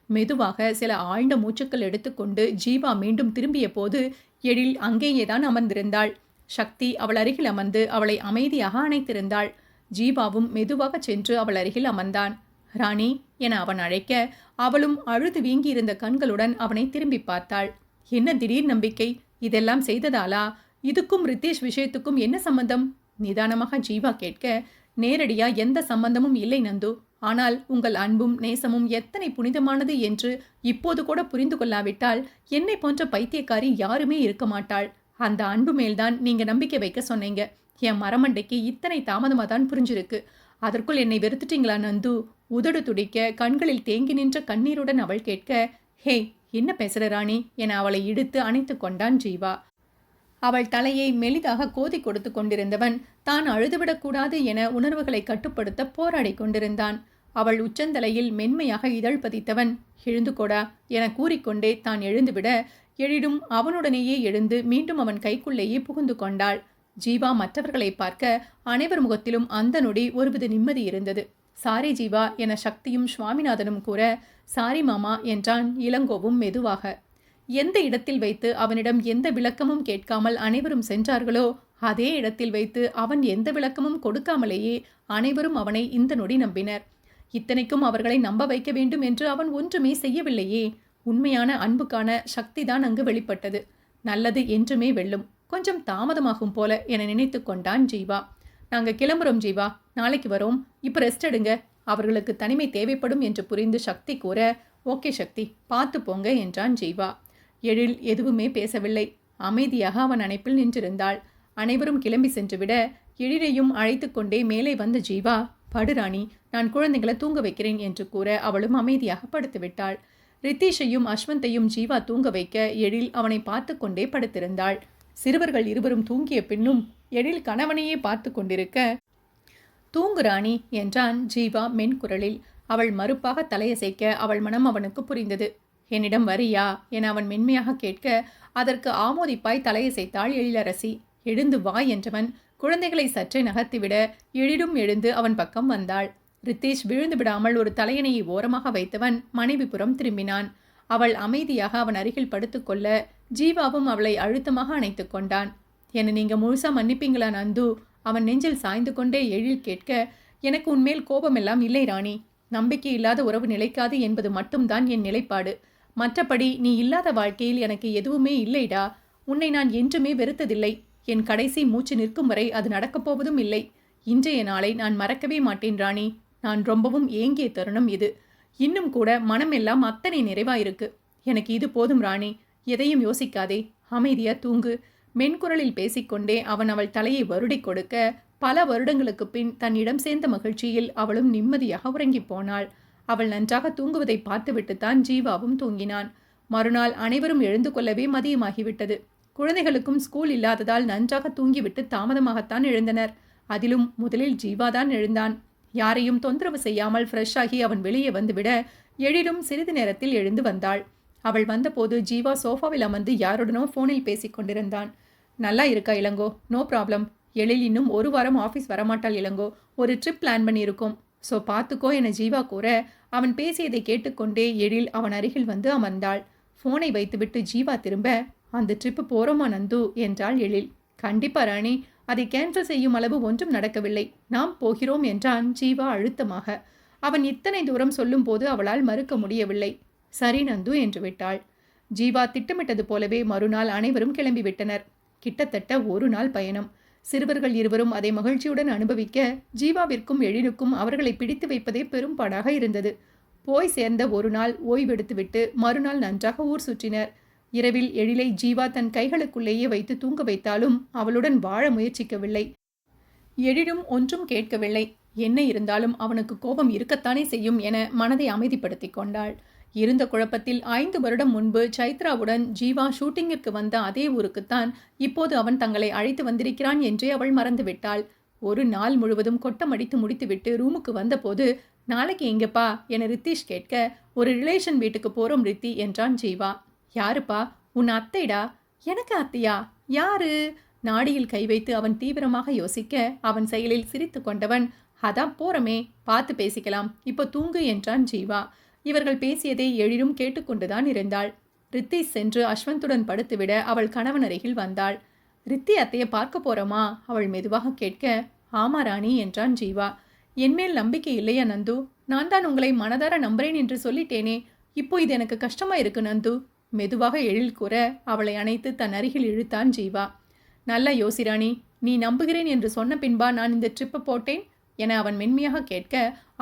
மெதுவாக சில ஆழ்ந்த மூச்சுக்கள் எடுத்துக்கொண்டு ஜீவா மீண்டும் திரும்பிய போது எழில் அங்கேயேதான் அமர்ந்திருந்தாள். சக்தி அவள் அருகில் அமர்ந்து அவளை அமைதியாக அணைத்திருந்தாள். ஜீவாவும் மெதுவாக சென்று அவள் அருகில் அமர்ந்தான். ராணி என அவன் அழைக்க அவளும் அழுது வீங்கியிருந்த கண்களுடன் அவனை திரும்பி பார்த்தாள். என்ன திடீர் நம்பிக்கை? இதெல்லாம் செய்ததாலா? இதுக்கும் ரித்தேஷ் விஷயத்துக்கும் என்ன சம்பந்தம்? நிதானமாக ஜீவா கேட்க, நேரடியா எந்த சம்பந்தமும் இல்லை நந்து. ஆனால் உங்கள் அன்பும் நேசமும் எத்தனை புனிதமானது என்று இப்போது கூட புரிந்து கொள்ளாவிட்டால் என்னை போன்ற பைத்தியக்காரி யாருமே இருக்க மாட்டாள். அந்த அன்பு மேல்தான் நீங்க நம்பிக்கை வைக்க சொன்னீங்க. என் மரமண்டைக்கு இத்தனை தாமதமாக தான் புரிஞ்சிருக்கு. அதற்குள் என்னை வெறுத்துட்டீங்களா நந்து? உதடு துடிக்க கண்களில் தேங்கி நின்ற கண்ணீருடன் அவள் கேட்க, ஹே, என்ன பேசுற ராணி என அவளை இழுத்து அணைத்து கொண்டான் ஜீவா. அவள் தலையை மெலிதாக கோதி கொடுத்து கொண்டிருந்தவன் தான் அழுதுவிடக்கூடாது என உணர்வுகளை கட்டுப்படுத்த போராடி கொண்டிருந்தான். அவள் உச்சந்தலையில் மென்மையாக இதழ் பதித்தவன், எழுந்து கொடா என கூறிக்கொண்டே தான் எழுந்துவிட, எழிலும் அவனுடனேயே எழுந்து மீண்டும் அவன் கைக்குள்ளேயே புகுந்து கொண்டாள். ஜீவா மற்றவர்களை பார்க்க அனைவர் முகத்திலும் அந்த நொடி ஒருவித நிம்மதி இருந்தது. சாரி ஜீவா என சக்தியும் சுவாமிநாதனும் கூற, சாரி மாமா என்றான் இளங்கோவும் மெதுவாக. எந்த இடத்தில் வைத்து அவனிடம் எந்த விளக்கமும் கேட்காமல் அனைவரும் சென்றார்களோ அதே இடத்தில் வைத்து அவன் எந்த விளக்கமும் கொடுக்காமலேயே அனைவரும் அவனை இந்த நொடி நம்பினர். இத்தனைக்கும் அவர்களை நம்ப வைக்க வேண்டும் என்று அவன் ஒன்றுமே செய்யவில்லையே. உண்மையான அன்புக்கான சக்திதான் அங்கு வெளிப்பட்டது. நல்லது என்றுமே வெல்லும். கொஞ்சம் தாமதமாகும் போல என நினைத்து கொண்டான் ஜீவா. நாங்கள் கிளம்புறோம் ஜீவா, நாளைக்கு வரோம், இப்போ ரெஸ்ட் எடுங்க, அவர்களுக்கு தனிமை தேவைப்படும் என்று புரிந்து சக்தி கூற, ஓகே சக்தி, பார்த்து போங்க என்றான் ஜீவா. எழில் எதுவுமே பேசவில்லை. அமைதியாக அவன் அணைப்பில் நின்றிருந்தாள். அனைவரும் கிளம்பி சென்றுவிட எழிலையும் அழைத்து கொண்டே மேலே வந்த ஜீவா, படுராணி, நான் குழந்தைகளை தூங்க வைக்கிறேன் என்று கூற அவளும் அமைதியாக படுத்துவிட்டாள். ரித்தீஷையும் அஸ்வந்தையும் ஜீவா தூங்க வைக்க எழில் அவனை பார்த்து கொண்டே படுத்திருந்தாள். சிறுவர்கள் இருவரும் தூங்கிய பின்னும் எழில் கணவனையே பார்த்து கொண்டிருக்க, தூங்கு ராணி என்றான் ஜீவா மென்குரலில். அவள் மறுப்பாக தலையசைக்க அவள் மனம் அவனுக்கு புரிந்தது. என்னிடம் வரியா என அவன் மென்மையாக கேட்க அதற்கு ஆமோதிப்பாய் தலையசைத்தாள் எழிலரசி. எழுந்து வா என்றவன் குழந்தைகளை சற்றே நகர்த்திவிட எழிலும் எழுந்து அவன் பக்கம் வந்தாள். ரித்தீஷ் விழுந்து விடாமல் ஒரு தலையணையை ஓரமாக வைத்தவன் மனைவி புறம் திரும்பினான். அவள் அமைதியாக அவன் அருகில் படுத்துக்கொள்ள ஜீவாவும் அவளை அழுத்தமாக அணைத்து கொண்டான். என்னை நீங்க முழுசா மன்னிப்பீங்களா நந்து? அவன் நெஞ்சில் சாய்ந்து கொண்டே எழில் கேட்க, எனக்கு உன்மேல் கோபமெல்லாம் இல்லை ராணி. நம்பிக்கை இல்லாத உறவு நிலைக்காது என்பது மட்டும்தான் என் நிலைப்பாடு. மற்றபடி நீ இல்லாத வாழ்க்கையில் எனக்கு எதுவுமே இல்லைடா. உன்னை நான் என்றுமே வெறுத்ததில்லை. என் கடைசி மூச்சு நிற்கும் வரை அது நடக்கப் போவதும் இல்லை. இன்றைய நாளை நான் மறக்கவே மாட்டேன் ராணி. நான் ரொம்பவும் ஏங்கிய தருணம் இது. இன்னும் கூட மனமெல்லாம் அத்தனை நிறைவாயிருக்கு. எனக்கு இது போதும் ராணி. எதையும் யோசிக்காதே, அமைதியா தூங்கு. மென்குரலில் பேசிக்கொண்டே அவன் அவள் தலையை வருடி கொடுக்க பல வருடங்களுக்கு பின் தன்னிடம் சேர்ந்த மகிழ்ச்சியில் அவளும் நிம்மதியாக உறங்கி போனாள். அவள் நன்றாக தூங்குவதை பார்த்துவிட்டுத்தான் ஜீவாவும் தூங்கினான். மறுநாள் அனைவரும் எழுந்து கொள்ளவே மதியமாகிவிட்டது. குழந்தைகளுக்கும் ஸ்கூல் இல்லாததால் நன்றாக தூங்கிவிட்டு தாமதமாகத்தான் எழுந்தனர். அதிலும் முதலில் ஜீவாதான் எழுந்தான். யாரையும் தொந்தரவு செய்யாமல் ஃப்ரெஷ் ஆகி அவன் வெளியே வந்துவிட எழிலும் சிறிது நேரத்தில் எழுந்து வந்தாள். அவள் வந்தபோது ஜீவா சோஃபாவில் அமர்ந்து யாருடனோ ஃபோனில் பேசிக் கொண்டிருந்தான். நல்லா இருக்கா இளங்கோ? No problem. எழில் இன்னும் ஒரு வாரம் ஆஃபீஸ் வரமாட்டாள் இளங்கோ. ஒரு ட்ரிப் பிளான் பண்ணியிருக்கோம். ஸோ பார்த்துக்கோ என ஜீவா கூற அவன் பேசியதை கேட்டுக்கொண்டே எழில் அவன் அருகில் வந்து அமர்ந்தாள். ஃபோனை வைத்துவிட்டு ஜீவா திரும்ப, அந்த ட்ரிப்பு போகிறோமா நந்து என்றாள் எழில். கண்டிப்பா ராணி, அதை கேன்சல் செய்யும் அளவு ஒன்றும் நடக்கவில்லை. நாம் போகிறோம் என்றான் ஜீவா அழுத்தமாக. அவன் இத்தனை தூரம் சொல்லும் போது அவளால் மறுக்க முடியவில்லை. சரி நந்து என்று விட்டாள். ஜீவா திட்டமிட்டது போலவே மறுநாள் அனைவரும் கிளம்பிவிட்டனர். கிட்டத்தட்ட ஒரு நாள் பயணம். சிறுவர்கள் இருவரும் அதை மகிழ்ச்சியுடன் அனுபவிக்க ஜீவாவிற்கும் எழிலுக்கும் அவர்களை பிடித்து வைப்பதே பெரும்பாடாக இருந்தது. போய் சேர்ந்த ஒரு நாள் ஓய்வெடுத்துவிட்டு மறுநாள் நன்றாக ஊர் சுற்றினர். இரவில் எழிலை ஜீவா தன் கைகளுக்குள்ளேயே வைத்து தூங்க வைத்தாலும் அவளுடன் வாழ முயற்சிக்கவில்லை. எழிலும் ஒன்றும் கேட்கவில்லை. என்ன இருந்தாலும் அவனுக்கு கோபம் இருக்கத்தானே செய்யும் என மனதை அமைதிப்படுத்தி கொண்டாள். இருந்த குழப்பத்தில் 5 வருடம் முன்பு சைத்ராவுடன் ஜீவா ஷூட்டிங்கிற்கு வந்த அதே ஊருக்குத்தான் இப்போது அவன் தங்களை அழைத்து வந்திருக்கிறான் என்றே அவள் மறந்துவிட்டாள். ஒரு நாள் முழுவதும் கொட்டமடித்து முடித்துவிட்டு ரூமுக்கு வந்தபோது, நாளைக்கு எங்கப்பா என ரித்தீஷ் கேட்க, ஒரு ரிலேஷன் வீட்டுக்கு போறோம் ரித்தி என்றான் ஜீவா. யாருப்பா? உன் அத்தைடா. எனக்கு அத்தையா? யாரு? நாடியில் கை வைத்து அவன் தீவிரமாக யோசிக்க அவன் செயலில் சிரித்து கொண்டவன், அதான் போறமே, பார்த்து பேசிக்கலாம், இப்போ தூங்கு என்றான் ஜீவா. இவர்கள் பேசியதை எழிலும் கேட்டுக்கொண்டுதான் இருந்தாள். ரித்தீஷ் சென்று அஸ்வந்துடன் படுத்துவிட அவள் கணவன் அருகில் வந்தாள். ரித்தி அத்தையை பார்க்க போறோமா? அவள் மெதுவாக கேட்க, ஆமா ராணி என்றான் ஜீவா. என்மேல் நம்பிக்கை இல்லையா நந்து? நான் தான் உங்களை மனதார நம்புறேன் என்று சொல்லிட்டேனே. இப்போ இது எனக்கு கஷ்டமா இருக்கு நந்து. மெதுவாக எழில் கூற அவளை அணைத்து தன் அருகில் இழுத்தான் ஜீவா. நல்லா யோசிராணி, நீ நம்புகிறேன் என்று சொன்ன பின்பா நான் இந்த ட்ரிப்பை போட்டேன் என அவன் மென்மையாக கேட்க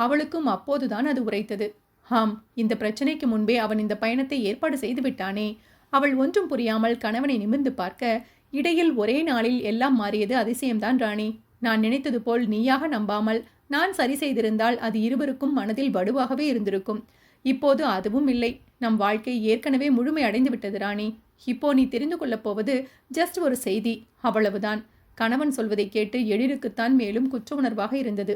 அவளுக்கும் அப்போதுதான் அது உரைத்தது. ஆம், இந்த பிரச்சனைக்கு முன்பே அவன் இந்த பயணத்தை ஏற்பாடு செய்து விட்டானே. அவள் ஒன்றும் புரியாமல் கணவனை நிமிர்ந்து பார்க்க இடையில் ஒரே நாளில் எல்லாம் மாறியது அதிசயம்தான் ராணி. நான் நினைத்தது போல் நீயாக நம்பாமல் நான் சரி செய்திருந்தால் அது இருவருக்கும் மனதில் வடுவாகவே இருந்திருக்கும். இப்போது அதுவும் இல்லை. நம் வாழ்க்கை ஏற்கனவே முழுமை அடைந்து விட்டது ராணி. இப்போ நீ தெரிந்து கொள்ளப் போவது ஜஸ்ட் ஒரு செய்தி, அவ்வளவுதான். கணவன் சொல்வதை கேட்டு எழிலுக்குத்தான் மேலும் குற்ற உணர்வாக இருந்தது.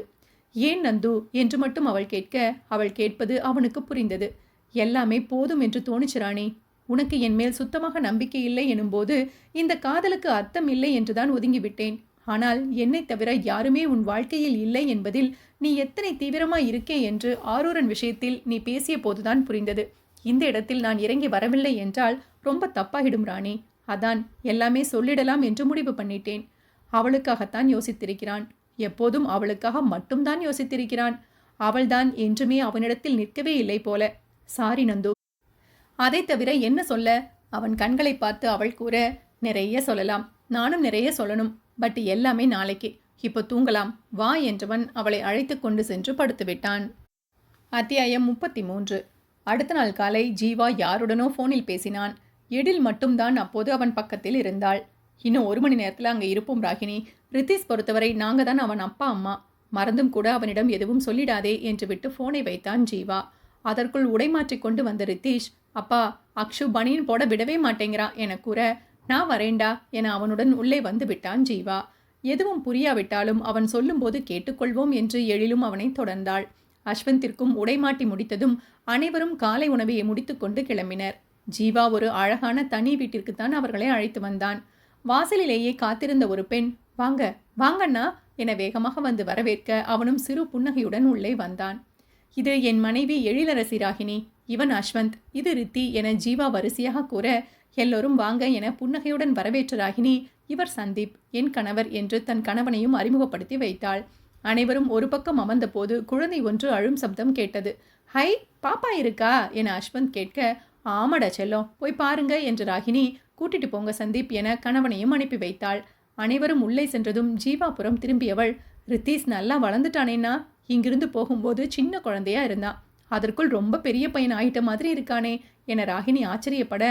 ஏன் நந்து என்று மட்டும் அவள் கேட்க, அவள் கேட்பது அவனுக்கு புரிந்தது. எல்லாமே போதும் என்று தோணுச்சு ராணி. உனக்கு என் மேல் சுத்தமாக நம்பிக்கை இல்லை எனும்போது இந்த காதலுக்கு அர்த்தம் இல்லை என்றுதான் ஒதுங்கிவிட்டேன். ஆனால் என்னை தவிர யாருமே உன் வாழ்க்கையில் இல்லை என்பதில் நீ எத்தனை தீவிரமாய் இருக்கே என்று ஆரூரன் விஷயத்தில் நீ பேசிய போதுதான் புரிந்தது. இந்த இடத்தில் நான் இறங்கி வரவில்லை என்றால் ரொம்ப தப்பாகிடும் ராணி. அதான் எல்லாமே சொல்லிடலாம் என்று முடிவு பண்ணிட்டேன். அவளுக்காகத்தான் யோசித்திருக்கிறான். எப்போதும் அவளுக்காக மட்டும்தான் யோசித்திருக்கிறான். அவள்தான் என்றுமே அவனிடத்தில் நிற்கவே இல்லை போல. சாரி நந்து. அதை தவிர என்ன சொல்ல? அவன் கண்களை பார்த்து அவள் கூற, நிறைய சொல்லலாம், நானும் நிறைய சொல்லணும். பட் எல்லாமே நாளைக்கு. இப்போ தூங்கலாம் வா என்றவன் அவளை அழைத்து கொண்டு சென்று படுத்துவிட்டான். அத்தியாயம் 33. அடுத்த நாள் காலை ஜீவா யாருடனோ ஃபோனில் பேசினான். எழில் மட்டும்தான் அப்போது அவன் பக்கத்தில் இருந்தாள். இன்னும் 1 மணி நேரத்தில் அங்கே இருப்போம் ராகினி. ரித்தீஷ் பொறுத்தவரை நாங்க தான் அவன் அப்பா அம்மா. மறந்தும் கூட அவனிடம் எதுவும் சொல்லிடாதே என்று விட்டு ஃபோனை வைத்தான் ஜீவா. அதற்குள் உடைமாற்றிக் கொண்டு வந்த ரித்தீஷ், அப்பா அக்ஷு பனியன் போட விடவே மாட்டேங்கிறான் என கூற, நான் வரேண்டா என அவனுடன் உள்ளே வந்து விட்டான் ஜீவா. எதுவும் புரியாவிட்டாலும் அவன் சொல்லும்போது கேட்டுக்கொள்வோம் என்று எழிலும் அவனை தொடர்ந்தாள். அஸ்வந்திற்கும் உடைமாட்டி முடித்ததும் அனைவரும் காலை உணவை முடித்துக்கொண்டு கிளம்பினர். ஜீவா ஒரு அழகான தனி வீட்டிற்குத்தான் அவர்களை அழைத்து வந்தான். வாசலிலேயே காத்திருந்த ஒரு பெண், வாங்க வாங்கண்ணா என வேகமாக வந்து வரவேற்க அவனும் சிறு புன்னகையுடன் உள்ளே வந்தான். இது என் மனைவி எழிலரசி ராகினி, இவன் அஸ்வந்த், இது ரித்தி என ஜீவா வரிசையாக கூற, எல்லோரும் வாங்க என புன்னகையுடன் வரவேற்ற ராகினி, இவர் சந்தீப், என் கணவர் என்று தன் கணவனையும் அறிமுகப்படுத்தி வைத்தாள். அனைவரும் ஒரு பக்கம் அமர்ந்த போது குழந்தை ஒன்று அழும் சப்தம் கேட்டது. ஹை, பாப்பா இருக்கா என அஸ்வந்த் கேட்க, ஆமாடா செல்லம், போய் பாருங்க என்று ராகினி, கூட்டிட்டு போங்க சந்தீப் என கணவனையும் அனுப்பி வைத்தாள். அனைவரும் உள்ளே சென்றதும் ஜீவாபுரம் திரும்பியவள், ரித்தீஷ் நல்லா வளர்ந்துட்டானேன்னா, இங்கிருந்து போகும்போது சின்ன குழந்தையா இருந்தான், அதற்குள் ரொம்ப பெரிய பையன் ஆயிட்ட மாதிரி இருக்கானே என ராகினி ஆச்சரியப்பட,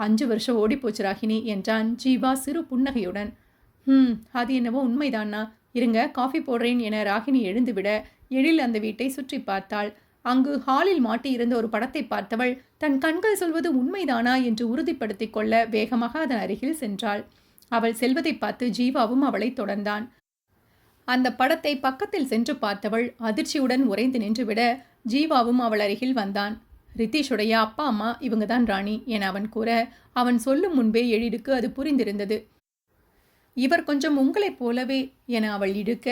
5 வருஷம் ஓடி போச்சு ராகினி என்றான் ஜீவா சிறு புன்னகையுடன். அது என்னவோ உண்மைதானா, இருங்க காஃபி போடுறேன் என ராகினி எழுந்துவிட எழில் அந்த வீட்டை சுற்றி பார்த்தாள். அங்கு ஹாலில் மாட்டி இருந்த ஒரு படத்தை பார்த்தவள் தன் கண்கள் சொல்வது உண்மைதானா என்று உறுதிப்படுத்திக் கொள்ள வேகமாக அதன் அருகில் சென்றாள். அவள் செல்வதை பார்த்து ஜீவாவும் அவளை தொடர்ந்தான். அந்த படத்தை பக்கத்தில் சென்று பார்த்தவள் அதிர்ச்சியுடன் உறைந்து நின்றுவிட ஜீவாவும் அவள் அருகில் வந்தான். ரித்தீஷுடைய அப்பா அம்மா இவங்க தான் ராணி என அவன் கூற, அவன் சொல்லும் முன்பே எழிலுக்கு அது புரிந்திருந்தது. இவர் கொஞ்சம் உங்களைப் போலவே என அவள் இழுக்க,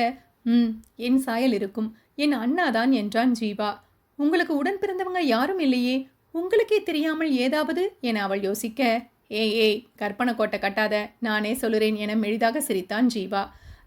என் சாயல் இருக்கும், என் அண்ணாதான் என்றான் ஜீவா. உங்களுக்கு உடன் பிறந்தவங்க யாரும் இல்லையே, உங்களுக்கே தெரியாமல் ஏதாவது என அவள் யோசிக்க, ஏய் கற்பனை கோட்டை கட்டாத, நானே சொல்லுறேன் என மெளிதாக சிரித்தான் ஜீவா.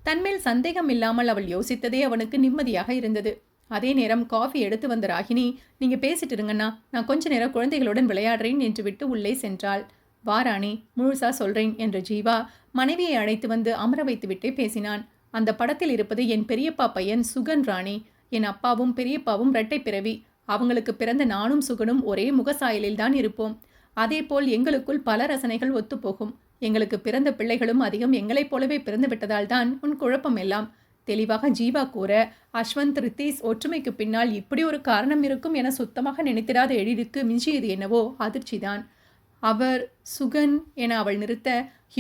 தன்மேல் சந்தேகம் இல்லாமல் அவள் யோசித்ததே அவனுக்கு நிம்மதியாக இருந்தது. அதே நேரம் காஃபி எடுத்து வந்த ராகினி, நீங்க பேசிட்டு இருங்கண்ணா, நான் கொஞ்ச நேரம் குழந்தைகளுடன் விளையாடுறேன் என்று விட்டு உள்ளே சென்றாள். வாராணி, முழுசா சொல்றேன் என்ற ஜீவா மனைவியை அழைத்து வந்து அமர வைத்து விட்டே பேசினான். அந்த படத்தில் இருப்பது என் பெரியப்பா பையன் சுகன் ராணி. என் அப்பாவும் பெரியப்பாவும் இரட்டை பிறவி. அவங்களுக்கு பிறந்த நானும் சுகனும் ஒரே முகசாயலில் தான் இருப்போம். அதேபோல் எங்களுக்குள் பல ரசனைகள் ஒத்துப்போகும். எங்களுக்கு பிறந்த பிள்ளைகளும் அதிகம் எங்களைப் போலவே பிறந்து விட்டதால் தான் உன் குழப்பம் எல்லாம் தெளிவாக ஜீவா கூற, அஸ்வந்த் ரித்தீஷ் ஒற்றுமைக்கு பின்னால் இப்படி ஒரு காரணம் இருக்கும் என சுத்தமாக நினைத்திராத எழிலுக்கு மிஞ்சியது என்னவோ அதிர்ச்சிதான். அவர் சுகன் என அவள் நிறுத்த,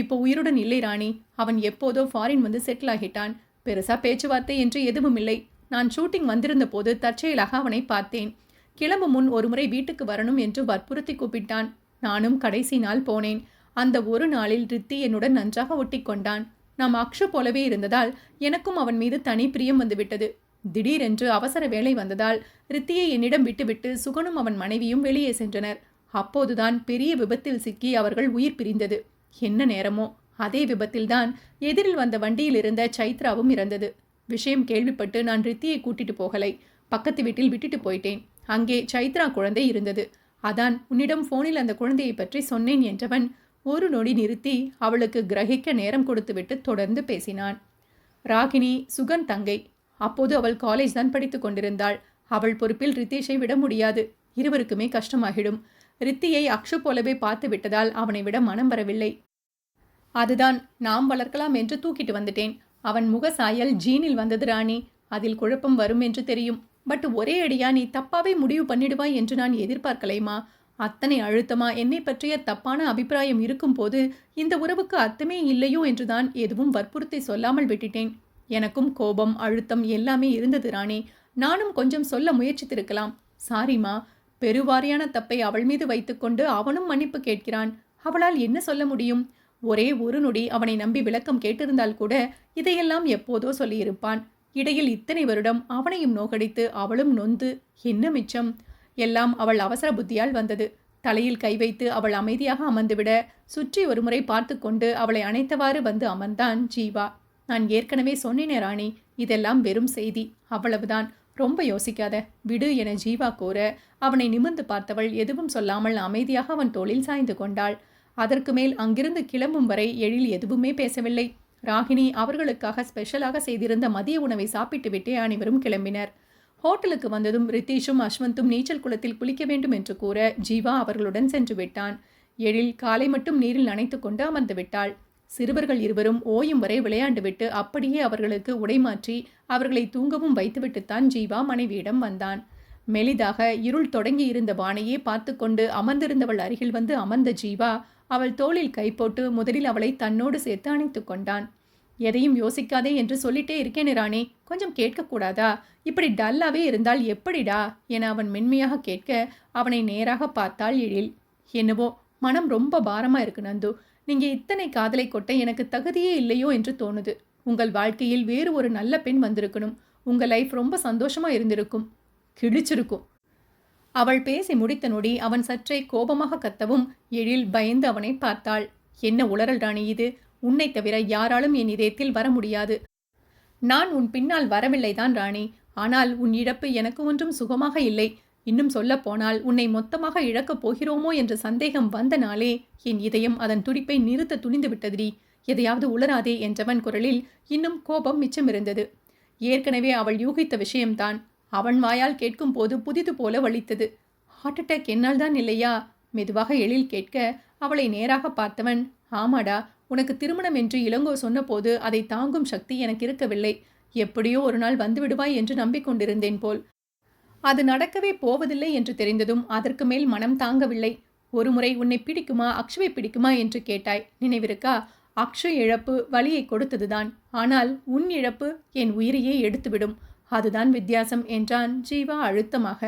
இப்போ உயிருடன் இல்லை ராணி, அவன் எப்போதோ ஃபாரின் வந்து செட்டில் ஆகிட்டான். பெருசா பேச்சுவார்த்தை என்று எதுவும் இல்லை. நான் ஷூட்டிங் வந்திருந்த போது தற்செயலாக அவனை பார்த்தேன். கிளம்பும் முன் ஒருமுறை வீட்டுக்கு வரணும் என்று வற்புறுத்தி கூப்பிட்டான். நானும் கடைசி நாள் போனேன். அந்த ஒரு நாளில் ரித்தி என்னுடன் நன்றாக ஒட்டி கொண்டான். நாம் அக்ஷு போலவே இருந்ததால் எனக்கும் அவன் மீது தனி பிரியம் வந்துவிட்டது. திடீரென்று அவசர வேலை வந்ததால் ரித்தியை என்னிடம் விட்டுவிட்டு சுகனும் அவன் மனைவியும் வெளியே சென்றனர். அப்போதுதான் பெரிய விபத்தில் சிக்கி அவர்கள் உயிர் பிரிந்தது. என்ன நேரமோ அதே விபத்தில்தான் எதிரில் வந்த வண்டியில் இருந்த சைத்ராவும் இறந்தது. விஷயம் கேள்விப்பட்டு நான் ரித்தியை கூட்டிட்டு போகலை, பக்கத்து வீட்டில் விட்டுட்டு போயிட்டேன். அங்கே சைத்ரா குழந்தை இருந்தது. அதான் உன்னிடம் போனில் அந்த குழந்தையை பற்றி சொன்னேன் என்றவன் ஒரு நொடி நிறுத்தி அவளுக்கு கிரகிக்க நேரம் கொடுத்துவிட்டு தொடர்ந்து பேசினான். ராகினி சுகன் தங்கை. அப்போது அவள் காலேஜ் தான் படித்து கொண்டிருந்தாள். அவள் பொறுப்பில் ரித்தீஷை விட முடியாது, இருவருக்குமே கஷ்டமாகிடும். ரித்தியை அக்ஷு போலவே பார்த்து விட்டதால் அவனை விட மனம் வரவில்லை. அதுதான் நாம் வளர்க்கலாம் என்று தூக்கிட்டு வந்துட்டேன். அவன் முக சாயல் ஜீனில் வந்தது ராணி. அதில் குழப்பம் வரும் என்று தெரியும். பட் ஒரே அடியா நீ தப்பாவே முடிவு பண்ணிடுவாய் என்று நான் எதிர்பார்க்கலைமா. அத்தனை அழுத்தமா என்னை பற்றிய தப்பான அபிப்பிராயம் இருக்கும்போது இந்த உறவுக்கு அர்த்தமே இல்லையோ என்றுதான் எதுவும் வற்புறுத்தி சொல்லாமல் விட்டுட்டேன். எனக்கும் கோபம், அழுத்தம் எல்லாமே இருந்தது ராணி. நானும் கொஞ்சம் சொல்ல முயற்சித்திருக்கலாம். சாரிமா. பெருவாரியான தப்பை அவள் மீது வைத்துக்கொண்டு அவனும் மன்னிப்பு கேட்கிறான். அவளால் என்ன சொல்ல முடியும்? ஒரே ஒரு நொடி அவனை நம்பி விளக்கம் கேட்டிருந்தால் கூட இதையெல்லாம் எப்போதோ சொல்லியிருப்பான். இடையில் இத்தனை வருடம் அவனையும் நோகடித்து அவளும் நொந்து என்ன மிச்சம்? எல்லாம் அவள் அவசர புத்தியால் வந்தது. தலையில் கை வைத்து அவள் அமைதியாக அமர்ந்துவிட சுற்றி ஒருமுறை பார்த்து கொண்டு அவளை அணைத்தவாறு வந்து அமர்ந்தான் ஜீவா. நான் ஏற்கனவே சொன்னேனே ராணி, இதெல்லாம் வெறும் செய்தி, அவ்வளவுதான். ரொம்ப யோசிக்காத, விடு என ஜீவா கூற அவனை நிமிர்ந்து பார்த்தவள் எதுவும் சொல்லாமல் அமைதியாக அவன் தோளில் சாய்ந்து கொண்டாள். அதற்கு மேல் அங்கிருந்து கிளம்பும் வரை எழில் எதுவுமே பேசவில்லை. ராகினி அவர்களுக்காக ஸ்பெஷலாக செய்திருந்த மதிய உணவை சாப்பிட்டு விட்டே அனைவரும் கிளம்பினர். ஹோட்டலுக்கு வந்ததும் ரித்தீஷும் அஸ்வந்தும் நீச்சல் குளத்தில் குளிக்க வேண்டும் என்று கூற ஜீவா அவர்களுடன் சென்று விட்டான். எழில் காலை மட்டும் நீரில் நனைத்து கொண்டு அமர்ந்து விட்டாள். சிறுவர்கள் இருவரும் ஓயும் வரை விளையாண்டுவிட்டு அப்படியே அவர்களுக்கு உடைமாற்றி அவர்களை தூங்கவும் வைத்துவிட்டுத்தான் ஜீவா மனைவியிடம் வந்தான். மெலிதாக இருள் தொடங்கி இருந்த வானையே பார்த்து கொண்டு அமர்ந்திருந்தவள் அருகில் வந்து அமர்ந்த ஜீவா அவள் தோளில் கை போட்டு முதலில் அவளை தன்னோடு சேர்த்து அணைத்து கொண்டான். எதையும் யோசிக்காதே என்று சொல்லிட்டே இருக்கேன் ராணி, கொஞ்சம் கேட்கக்கூடாதா? இப்படி டல்லாவே இருந்தால் எப்படிடா என அவன் மென்மையாக கேட்க அவனை நேராக பார்த்தாள் எழில். என்னவோ மனம் ரொம்ப பாரமா இருக்கு நந்து. நீங்க இத்தனை காதலை கொட்ட எனக்கு தகுதியே இல்லையோ என்று தோணுது. உங்கள் வாழ்க்கையில் வேறு ஒரு நல்ல பெண் வந்திருக்கணும். உங்க லைஃப் ரொம்ப சந்தோஷமா இருந்திருக்கும். கிழிச்சிருக்கும். அவள் பேசி முடித்த நொடி அவன் சற்றே கோபமாக கத்தவும் எழில் பயந்து அவனை பார்த்தாள். என்ன உளறல் ராணி இது? உன்னை தவிர யாராலும் என் இதயத்தில் வர முடியாது. நான் உன் பின்னால் வரவில்லைதான் ராணி. ஆனால் உன் இழப்பு எனக்கு ஒன்றும் சுகமாக இல்லை. இன்னும் சொல்ல போனால் உன்னை மொத்தமாக இழக்கப் போகிறோமோ என்ற சந்தேகம் வந்த நாளே என் இதயம் அதன் துடிப்பை நிறுத்த துணிந்து விட்டதுடி. எதையாவது உளராதே என்றவன் குரலில் இன்னும் கோபம் மிச்சமிருந்தது. ஏற்கனவே அவள் யூகித்த விஷயம்தான். அவன் வாயால் கேட்கும் போது புதிது போல வலித்தது. ஹார்ட் அட்டாக் என்னால் தான் இல்லையா? மெதுவாக எழில் கேட்க அவளை நேராக பார்த்தவன், ஆமாடா, உனக்கு திருமணம் என்று இளங்கோ சொன்னபோது அதை தாங்கும் சக்தி எனக்கு இருக்கவில்லை. எப்படியோ ஒரு நாள் வந்துவிடுவாய் என்று நம்பிக்கொண்டிருந்தேன் போல். அது நடக்கவே போவதில்லை என்று தெரிந்ததும் அதற்கு மேல் மனம் தாங்கவில்லை. ஒருமுறை உன்னை பிடிக்குமா, அக்ஷுவை பிடிக்குமா என்று கேட்டாய், நினைவிருக்கா? அக்ஷு இழப்பு வலியை கொடுத்ததுதான். ஆனால் உன் இழப்பு என் உயிரையே எடுத்துவிடும். அதுதான் வித்தியாசம் என்றான் ஜீவா அழுத்தமாக.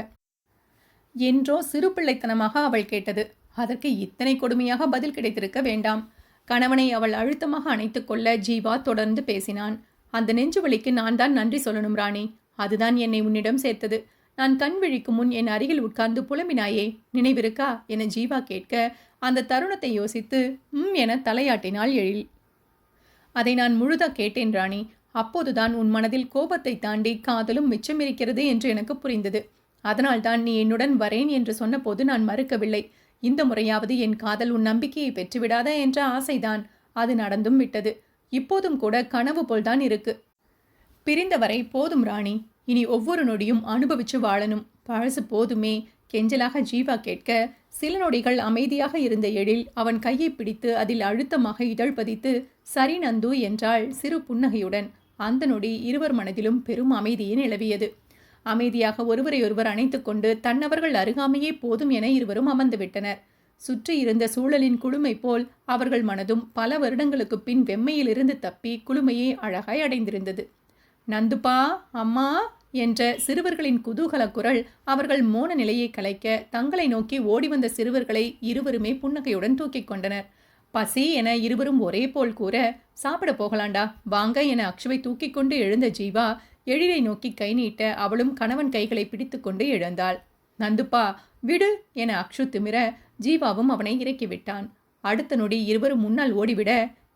என்றோ சிறு பிள்ளைத்தனமாக அவள் கேட்டது. அதற்கு இத்தனை கொடுமையாக பதில் கிடைத்திருக்க வேண்டாம். கணவனை அவள் அழுத்தமாக அணைத்து கொள்ள ஜீவா தொடர்ந்து பேசினான். அந்த நெஞ்சு வலிக்கு நான் தான் நன்றி சொல்லணும் ராணி. அதுதான் என்னை உன்னிடம் சேர்த்தது. நான் கண் விழிக்கும் முன் என் அருகில் உட்கார்ந்து புலம்பினாயே, நினைவிருக்கா என ஜீவா கேட்க அந்த தருணத்தை யோசித்து என தலையாட்டினாள் எழில். அதை நான் முழுதா கேட்டேன் ராணி. அப்போதுதான் உன் மனதில் கோபத்தை தாண்டி காதலும் மிச்சமிருக்கிறது என்று எனக்கு புரிந்தது. அதனால்தான் நீ என்னுடன் வரேன் என்று சொன்னபோது நான் மறுக்கவில்லை. இந்த முறையாவது என் காதல் உன் நம்பிக்கையை பெற்றுவிடாதா என்ற ஆசைதான். அது நடந்தும் விட்டது. இப்போதும் கூட கனவு போல்தான் இருக்கு. பிரிந்தவரை போதும் ராணி. இனி ஒவ்வொரு நொடியும் அனுபவிச்சு வாழணும். பழசு போதுமே கெஞ்சலாக ஜீவா கேட்க சில நொடிகள் அமைதியாக இருந்த எழில் அவன் கையை பிடித்து அதில் அழுத்தமாக இதழ் பதித்து சரி நந்து என்றாள் சிறு புன்னகையுடன். அந்த நொடி இருவர் மனதிலும் பெரும் அமைதியே நிலவியது. அமைதியாக ஒருவரையொருவர் அணைத்து கொண்டு தன்னவர்கள் அருகாமையே போதும் என இருவரும் அமர்ந்து விட்டனர். சுற்றி இருந்த சூழலின் குளுமை போல் அவர்கள் மனதும் பல வருடங்களுக்கு பின் வெம்மையிலிருந்து தப்பி குளுமையே அழகாய் அடைந்திருந்தது. நந்துப்பா, அம்மா என்ற சிறுவர்களின் குதூகல குரல் அவர்கள் மோன நிலையை கலைக்க தங்களை நோக்கி ஓடி வந்த சிறுவர்களை இருவருமே புன்னகையுடன் தூக்கிக் கொண்டனர். பசி என இருவரும் ஒரே போல் கூற, சாப்பிட போகலாண்டா வாங்க என அக்ஷுவை தூக்கி கொண்டு எழுந்த ஜீவா எழிலை நோக்கி கை நீட்ட அவளும் கணவன் கைகளை பிடித்து கொண்டு எழுந்தாள். நந்துப்பா விடு என அக்ஷு திமிர ஜீவாவும் அவனை இறக்கிவிட்டான். அடுத்த நொடி இருவரும் முன்னால் ஓடிவிட,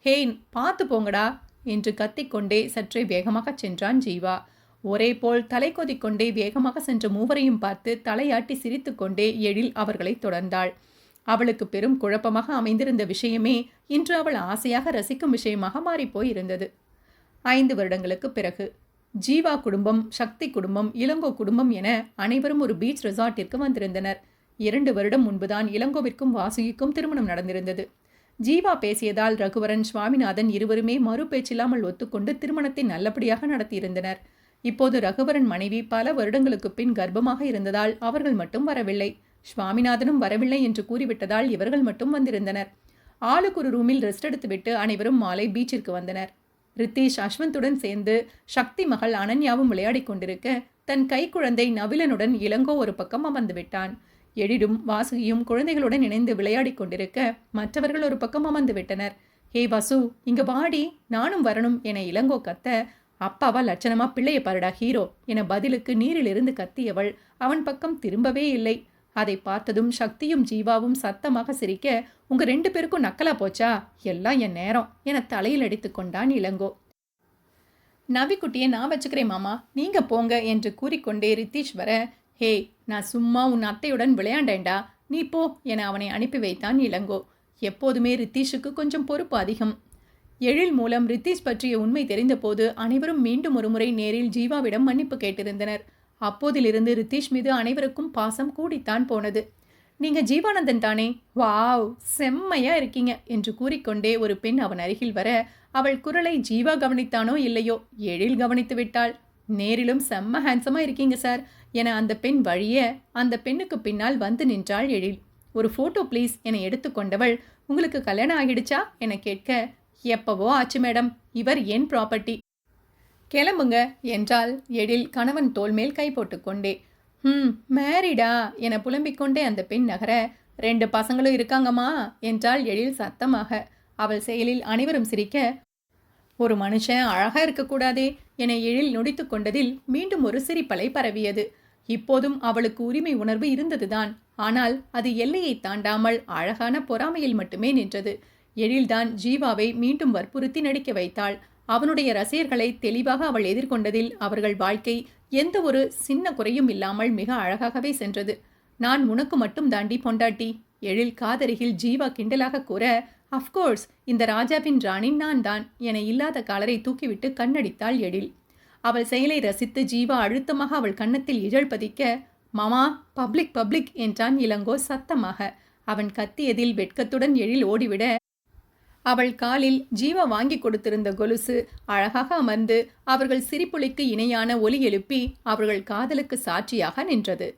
ஹேய் பார்த்து போங்கடா என்று கத்திக்கொண்டே சற்றே வேகமாக சென்றான் ஜீவா. ஒரே போல் தலை கொதிக்கொண்டே வேகமாக சென்ற மூவரையும் பார்த்து தலையாட்டி சிரித்து கொண்டே எழில் அவர்களை தொடர்ந்தாள். அவளுக்கு பெரும் குழப்பமாக அமைந்திருந்த விஷயமே இன்று அவள் ஆசையாக ரசிக்கும் விஷயமாக மாறிப்போயிருந்தது. 5 வருடங்களுக்கு பிறகு ஜீவா குடும்பம், சக்தி குடும்பம், இளங்கோ குடும்பம் என அனைவரும் ஒரு பீச் ரெசார்ட்டிற்கு வந்திருந்தனர். 2 வருடம் முன்புதான் இளங்கோவிற்கும் வாசுகிக்கும் திருமணம் நடந்திருந்தது. ஜீவா பேசியதால் ரகுவரன், சுவாமிநாதன் இருவருமே மறு பேச்சில்லாமல் ஒத்துக்கொண்டு திருமணத்தை நல்லபடியாக நடத்தியிருந்தனர். இப்போது ரகுவரன் மனைவி பல வருடங்களுக்கு பின் கர்ப்பமாக இருந்ததால் அவர்கள் மட்டும் வரவில்லை. சுவாமிநாதனும் வரவில்லை என்று கூறிவிட்டதால் இவர்கள் மட்டும் வந்திருந்தனர். ஆளுக்கு ஒரு ரூமில் ரெஸ்ட் எடுத்துவிட்டு அனைவரும் மாலை பீச்சிற்கு வந்தனர். ரித்தீஷ் அஸ்வந்துடன் சேர்ந்து சக்தி மகள் அனன்யாவும் விளையாடிக் கொண்டிருக்க தன் கைக்குழந்தை நவிலனுடன் இளங்கோ ஒரு பக்கம் அமர்ந்து விட்டான். எழிலும் வாசுகியும் குழந்தைகளுடன் இணைந்து விளையாடிக் கொண்டிருக்க மற்றவர்கள் ஒரு பக்கம் அமர்ந்து விட்டனர். ஹே வாசு, இங்க வாடி, நானும் வரணும் என இளங்கோ கத்த, அப்பாவா லட்சணமா பிள்ளைய பாருடா ஹீரோ என பதிலுக்கு நீரிலிருந்து கத்தியவள் அவன் பக்கம் திரும்பவே இல்லை. அதை பார்த்ததும் சக்தியும் ஜீவாவும் சத்தமாக சிரிக்க, உங்க 2 பேருக்கும் நக்கலா போச்சா, எல்லாம் என் நேரம் என தலையில் அடித்து கொண்டான் இளங்கோ. நவிக்குட்டியை நான் வச்சுக்கிறேன் மாமா, நீங்க போங்க என்று கூறிக்கொண்டே ரித்தீஷ் வர, ஹே, நான் சும்மா உன் அத்தையுடன் விளையாண்டேன்டா, நீ போ என அவனை அனுப்பி வைத்தான் இளங்கோ. எப்போதுமே ரித்தீஷுக்கு கொஞ்சம் பொறுப்பு அதிகம். எழில் மூலம் ரித்தீஷ் பற்றிய உண்மை தெரிந்தபோது அனைவரும் மீண்டும் ஒருமுறை நேரில் ஜீவாவிடம் மன்னிப்பு கேட்டிருந்தனர். அப்போதிலிருந்து ரித்தீஷ் மீது அனைவருக்கும் பாசம் கூடித்தான் போனது. நீங்க ஜீவானந்தன் தானே, வாவ், செம்மையா இருக்கீங்க என்று கூறிக்கொண்டே ஒரு பெண் அவன் அருகில் வர, அவள் குரலை ஜீவா கவனித்தானோ இல்லையோ எழில் கவனித்து விட்டாள். நேரிலும் செம்ம ஹேண்ட்ஸமா இருக்கீங்க சார் என அந்த பெண் வழிய அந்த பெண்ணுக்கு பின்னால் வந்து நின்றாள் எழில். ஒரு போட்டோ ப்ளீஸ் என எடுத்துக்கொண்டவள், உங்களுக்கு கல்யாணம் ஆகிடுச்சா என கேட்க, எப்பவோ ஆச்சு மேடம், இவர் என் ப்ராப்பர்ட்டி, கிளம்புங்க என்றால் எழில் கணவன் தோள் மேல் கை போட்டுக்கொண்டே. மேரிடா என புலம்பிக்கொண்டே அந்த பெண் நகர, 2 பசங்களும் இருக்காங்கம்மா என்றால் எழில் சத்தமாக. அவள் செயலில் அனைவரும் சிரிக்க, ஒரு மனுஷன் அழகா இருக்கக்கூடாதே என எழில் நொடித்து கொண்டதில் மீண்டும் ஒரு சிரிப்பலை பரவியது. இப்போதும் அவளுக்கு உரிமை உணர்வு இருந்ததுதான். ஆனால் அது எல்லையை தாண்டாமல் அழகான பொறாமையில் மட்டுமே நின்றது. எழில்தான் ஜீவாவை மீண்டும் வற்புறுத்தி நடிக்க வைத்தாள். அவனுடைய ரசிகர்களை தெளிவாக அவள் எதிர்கொண்டதில் அவர்கள் வாழ்க்கை எந்த ஒரு சின்ன குறையும் இல்லாமல் மிக அழகாகவே சென்றது. நான் உனக்கு மட்டும் தாண்டி பொண்டாட்டி, எழில் காதருகில் ஜீவா கிண்டலாக கூற, அஃப்கோர்ஸ் இந்த ராஜாவின் ராணி நான் தான் என இல்லாத காலரை தூக்கிவிட்டு கண்ணடித்தாள் எழில். அவள் செயலை ரசித்து ஜீவா அழுத்தமாக அவள் கன்னத்தில் இழல் பதிக்க, மாமா, பப்ளிக் பப்ளிக் என்றான் இளங்கோ சத்தமாக. அவன் கத்தியதில் வெட்கத்துடன் எழில் ஓடிவிட, அவள் காலில் ஜீவா வாங்கி கொடுத்திருந்த கொலுசு அழகாக அமர்ந்து அவர்கள் சிரிப்புளிக்கு இணையான ஒலி எழுப்பி அவர்கள் காதலுக்கு சாட்சியாக நின்றது.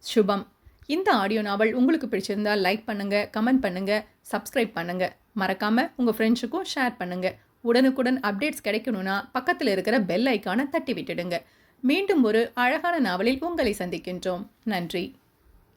சுபம். இந்த ஆடியோ நாவல் உங்களுக்கு பிடிச்சிருந்தால் லைக் பண்ணுங்க, கமெண்ட் பண்ணுங்க, சப்ஸ்கிரைப் பண்ணுங்க. மறக்காம உங்க ஃப்ரெண்ட்ஸுக்கும் ஷேர் பண்ணுங்க. உடனுக்குடன் அப்டேட்ஸ் கிடைக்கணும்னா பக்கத்தில் இருக்கிற பெல் ஐக்கானை தட்டி விட்டுடுங்க. மீண்டும் ஒரு அழகான நாவலில் உங்களை சந்திக்கின்றோம். நன்றி.